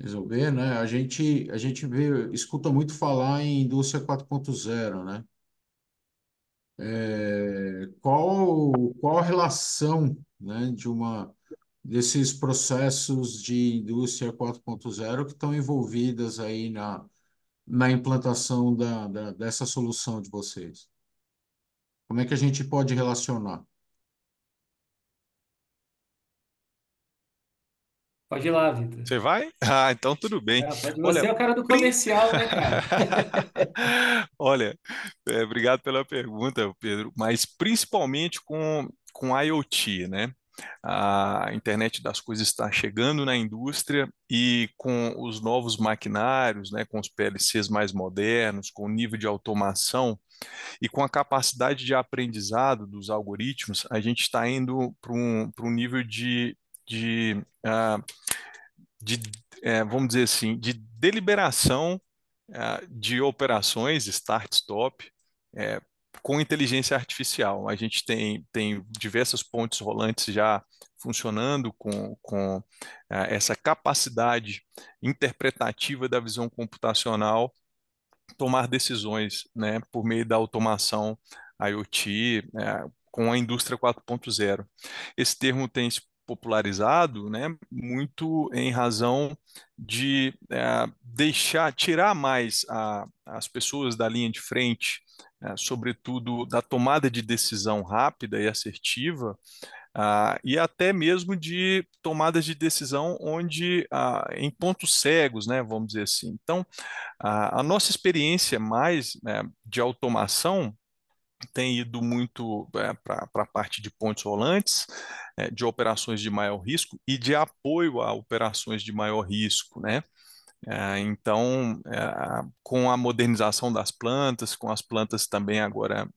resolver, né? A gente escuta muito falar em indústria 4.0, né? Qual a relação, né, desses processos de indústria 4.0 que estão envolvidas aí na implantação dessa solução de vocês? Como é que a gente pode relacionar? Pode ir lá, Vitor. Você vai? Ah, então tudo bem. Ah, pode. Olha, Você é o cara do prin- comercial, né, cara? Olha, obrigado pela pergunta, Pedro, mas principalmente com IoT, né? A internet das coisas está chegando na indústria e com os novos maquinários, né, com os PLCs mais modernos, com o nível de automação e com a capacidade de aprendizado dos algoritmos, a gente está indo para um nível de vamos dizer assim, de deliberação de operações, start-stop, é, com inteligência artificial. A gente tem diversas pontes rolantes já funcionando com essa capacidade interpretativa da visão computacional tomar decisões, né, por meio da automação IoT, com a indústria 4.0. Esse termo tem se popularizado, né, muito em razão de tirar mais as pessoas da linha de frente, sobretudo da tomada de decisão rápida e assertiva, e até mesmo de tomadas de decisão onde, em pontos cegos, né, vamos dizer assim. Então, a nossa experiência mais, né, de automação tem ido muito para a parte de pontes rolantes, de operações de maior risco e de apoio a operações de maior risco, né? Então, com a modernização das plantas, com as plantas também agora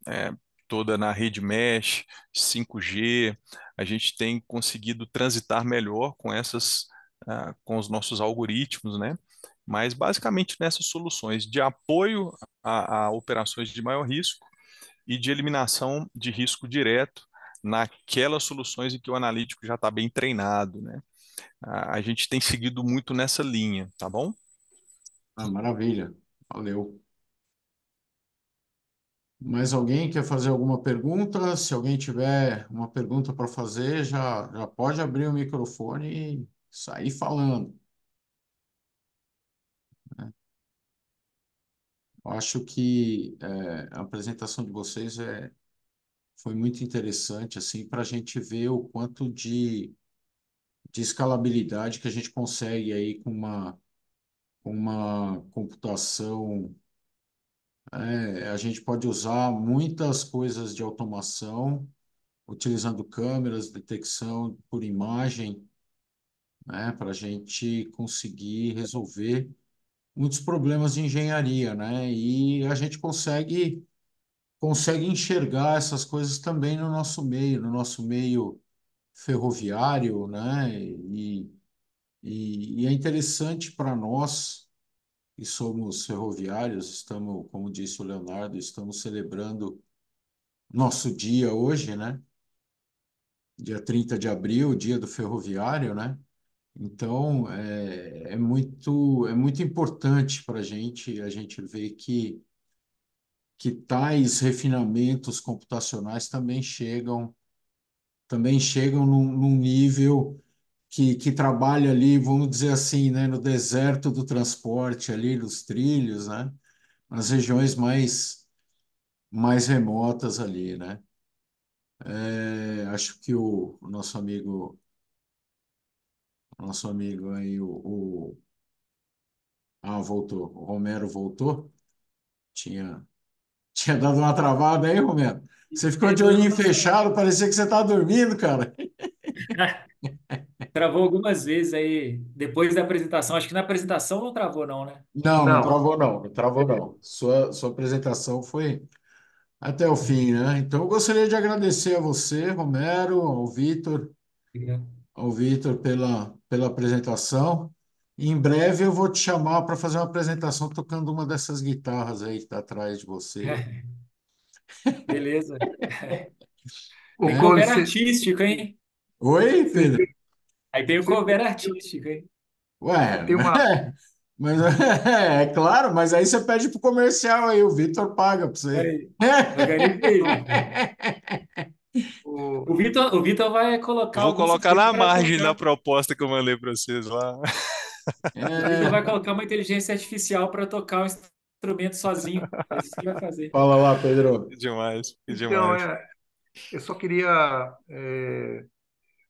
toda na rede mesh, 5G, a gente tem conseguido transitar melhor com os nossos algoritmos, né? Mas basicamente nessas soluções de apoio a operações de maior risco e de eliminação de risco direto naquelas soluções em que o analítico já está bem treinado, né? A gente tem seguido muito nessa linha, tá bom? Ah, maravilha. Valeu. Mais alguém quer fazer alguma pergunta? Se alguém tiver uma pergunta para fazer, já pode abrir o microfone e sair falando, né? Eu acho que a apresentação de vocês foi muito interessante, assim, para a gente ver o quanto de escalabilidade que a gente consegue aí com uma computação A gente pode usar muitas coisas de automação, utilizando câmeras, detecção por imagem, né, para a gente conseguir resolver muitos problemas de engenharia, né? E a gente consegue enxergar essas coisas também no nosso meio ferroviário, né? E é interessante para nós que somos ferroviários, estamos, como disse o Leonardo, estamos celebrando nosso dia hoje, né? Dia 30 de abril, dia do ferroviário, né? Então, é muito importante para a gente ver que tais refinamentos computacionais também chegam num nível que trabalha ali, vamos dizer assim, né, no deserto do transporte, ali nos trilhos, né, nas regiões mais remotas ali, né. Acho que o nosso amigo aí, voltou, o Romero voltou, tinha, tinha dado uma travada aí, Romero. Você ficou de olhinho Não, fechado, parecia que você estava dormindo, cara. travou algumas vezes aí depois da apresentação. Acho que na apresentação não travou, não, né? Não, não Não, travou não, não travou beleza. não. Sua apresentação foi até o fim, né? Então, eu gostaria de agradecer a você, Romero, Obrigado. ao Vitor pela apresentação. E em breve eu vou te chamar para fazer uma apresentação tocando uma dessas guitarras aí que está atrás de você. Beleza. Tem Com É? cover licença, artístico, hein? Oi, você Pedro? Aí tem o você cover artístico, hein? Ué, tem uma. mas é claro, mas aí você pede pro comercial aí, o Vitor paga para você. Aí, organizei. o- O Vitor vai Eu colocar vou algum colocar sujeito na para margem da tocar. proposta que eu mandei para vocês lá. O Vitor vai É, colocar uma inteligência artificial para tocar o instrumento sozinho. É isso que vai fazer. fala lá, Pedro. Que demais, que então, demais. eu só queria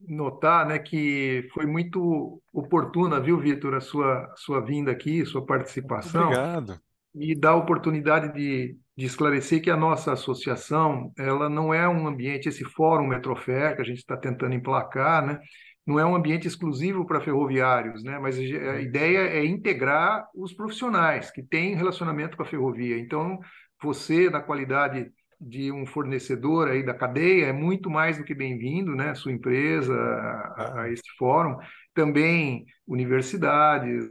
notar, né, que foi muito oportuna, viu, Vitor, a sua vinda aqui, sua Muito participação. obrigado. E dá a oportunidade de esclarecer que a nossa associação, ela não é um ambiente, esse fórum Metrofer que a gente está tentando emplacar, né? Não é um ambiente exclusivo para ferroviários, né? Mas a ideia é integrar os profissionais que têm relacionamento com a ferrovia. Então, você, na qualidade de um fornecedor aí da cadeia, é muito mais do que bem-vindo, né? Sua empresa a Ah, esse fórum. Também universidades,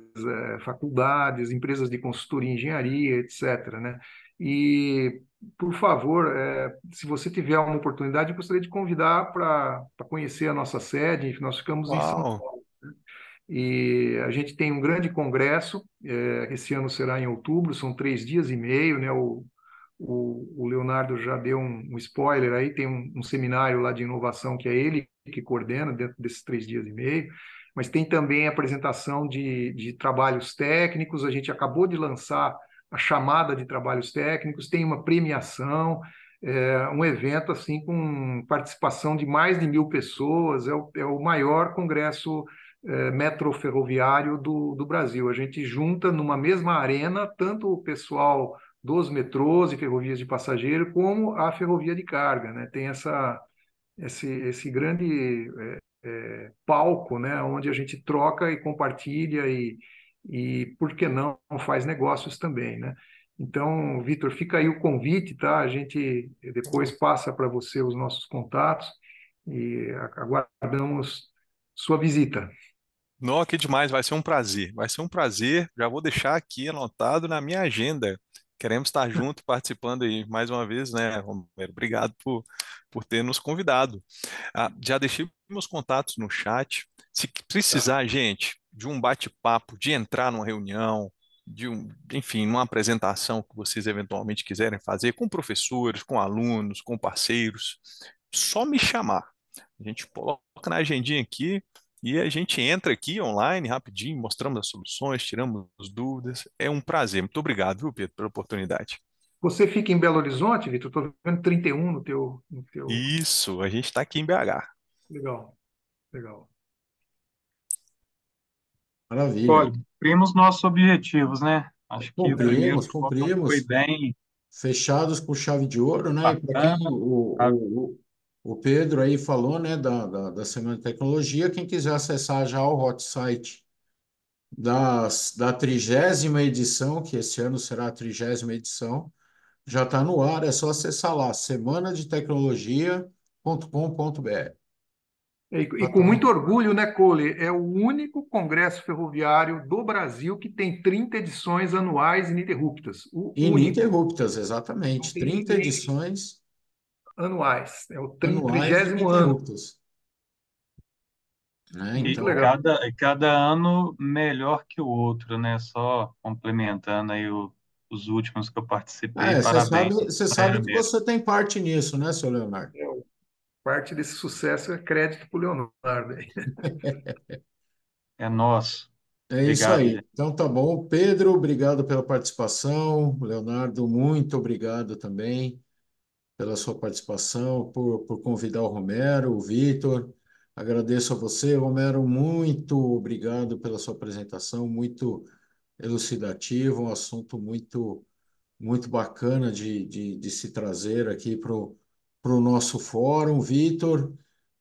faculdades, empresas de consultoria e engenharia, etc., né? E, por favor, se você tiver uma oportunidade, eu gostaria de convidar para conhecer a nossa sede. Nós ficamos em São uau, Paulo. E a gente tem um grande congresso, esse ano será em outubro, são 3 dias e meio, né? O Leonardo já deu um spoiler aí, tem um seminário lá de inovação que é ele que coordena dentro desses 3 dias e meio, mas tem também a apresentação de trabalhos técnicos, a gente acabou de lançar a chamada de trabalhos técnicos, tem uma premiação, um evento assim com participação de mais de 1.000 pessoas, é o maior congresso metroferroviário do Brasil. A gente junta numa mesma arena tanto o pessoal dos metrôs e ferrovias de passageiro, como a ferrovia de carga, né? Tem esse grande palco, né? Onde a gente troca e compartilha e, por que não, faz negócios também, né? Então, Vitor, fica aí o convite, tá? A gente depois passa para você os nossos contatos e aguardamos sua visita. não, que demais, vai ser um prazer. Vai ser um prazer. Já vou deixar aqui anotado na minha agenda. Queremos estar junto, participando aí mais uma vez, né, Romero? Obrigado por ter nos convidado. Ah, já deixei meus contatos no chat. Se Tá. precisar, gente, de um bate-papo, de entrar numa reunião, enfim, numa apresentação que vocês eventualmente quiserem fazer com professores, com alunos, com parceiros, só me chamar. A gente coloca na agendinha aqui e a gente entra aqui online rapidinho, mostramos as soluções, tiramos as dúvidas. É um prazer. Muito obrigado, viu, Pedro, pela oportunidade. Você fica em Belo Horizonte, Vitor? Estou vendo 31 no teu. Isso, a gente está aqui em BH. Legal, legal. Maravilha. Olha, cumprimos nossos objetivos, né? Acho que o primeiro Cumprimos, fórum foi cumprimos. bem, fechados com chave de ouro, né? E para quem Bacana. o Pedro aí falou, né, da Semana de Tecnologia, quem quiser acessar já o hot site da 30ª edição, que esse ano será a 30ª edição, já está no ar, é só acessar lá, semanadetecnologia.com.br. E com muito orgulho, né, Cole? É o único congresso ferroviário do Brasil que tem 30 edições anuais ininterruptas. O único. Ininterruptas, Não exatamente. tem 30 ninguém edições anuais. É o anuais 30º ano. ininterruptas, né? Muito E legal. cada ano melhor que o outro, né? Só complementando aí os últimos que eu participei. Parabéns. Você sabe que você tem parte nisso, né, seu Leonardo? Parte desse sucesso é crédito para o Leonardo. É nosso. É isso Obrigado, aí. gente. Então tá bom. Pedro, obrigado pela participação. Leonardo, muito obrigado também pela sua participação, por convidar o Romero, o Vitor. Agradeço a você, Romero, muito obrigado pela sua apresentação, muito elucidativo, um assunto muito bacana de se trazer aqui para o nosso fórum. Vitor,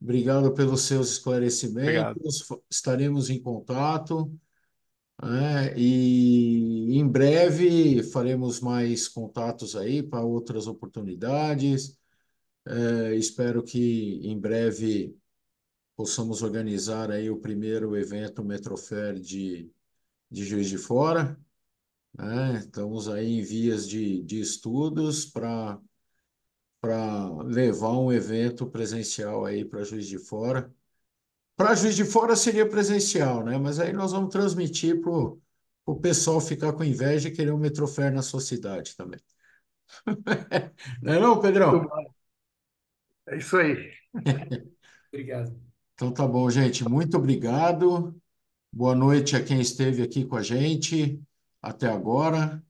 obrigado pelos seus Obrigado. esclarecimentos. Estaremos em contato, né? E em breve faremos mais contatos aí para outras oportunidades. Espero que em breve possamos organizar aí o primeiro evento Metrofair de Juiz de Fora, né? Estamos aí em vias de estudos para levar um evento presencial aí para Juiz de Fora. Para Juiz de Fora seria presencial, né? Mas aí nós vamos transmitir para o pessoal ficar com inveja e querer um Metrofair na sua cidade também. Não é não, Muito Pedrão? bom. É isso aí. Obrigado. Então tá bom, gente. Muito obrigado. Boa noite a quem esteve aqui com a gente até agora.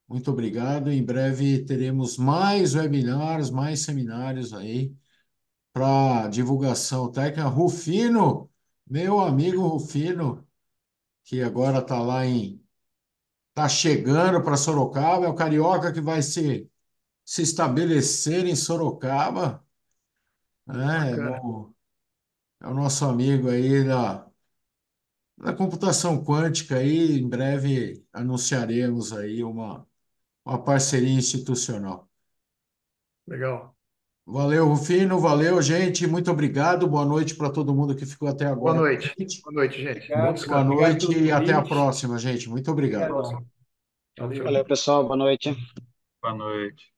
Muito obrigado. Em breve teremos mais webinars, mais seminários aí para divulgação técnica. Rufino, meu amigo Rufino, que agora está chegando para Sorocaba, é o carioca que vai se estabelecer em Sorocaba, né? Bacana. É o nosso amigo aí da computação quântica aí. Em breve anunciaremos aí uma parceria institucional. Legal. Valeu, Rufino, valeu, gente. Muito obrigado. Boa noite para todo mundo que ficou até Boa agora com noite. a gente. Boa noite, gente. Bom Obrigado. Boa descanso. Obrigado noite pelo e até a convite. próxima, gente. Muito obrigado. Até a próxima. Obrigadão. Tchau, Valeu. tchau. Valeu, pessoal. Boa noite. Boa noite.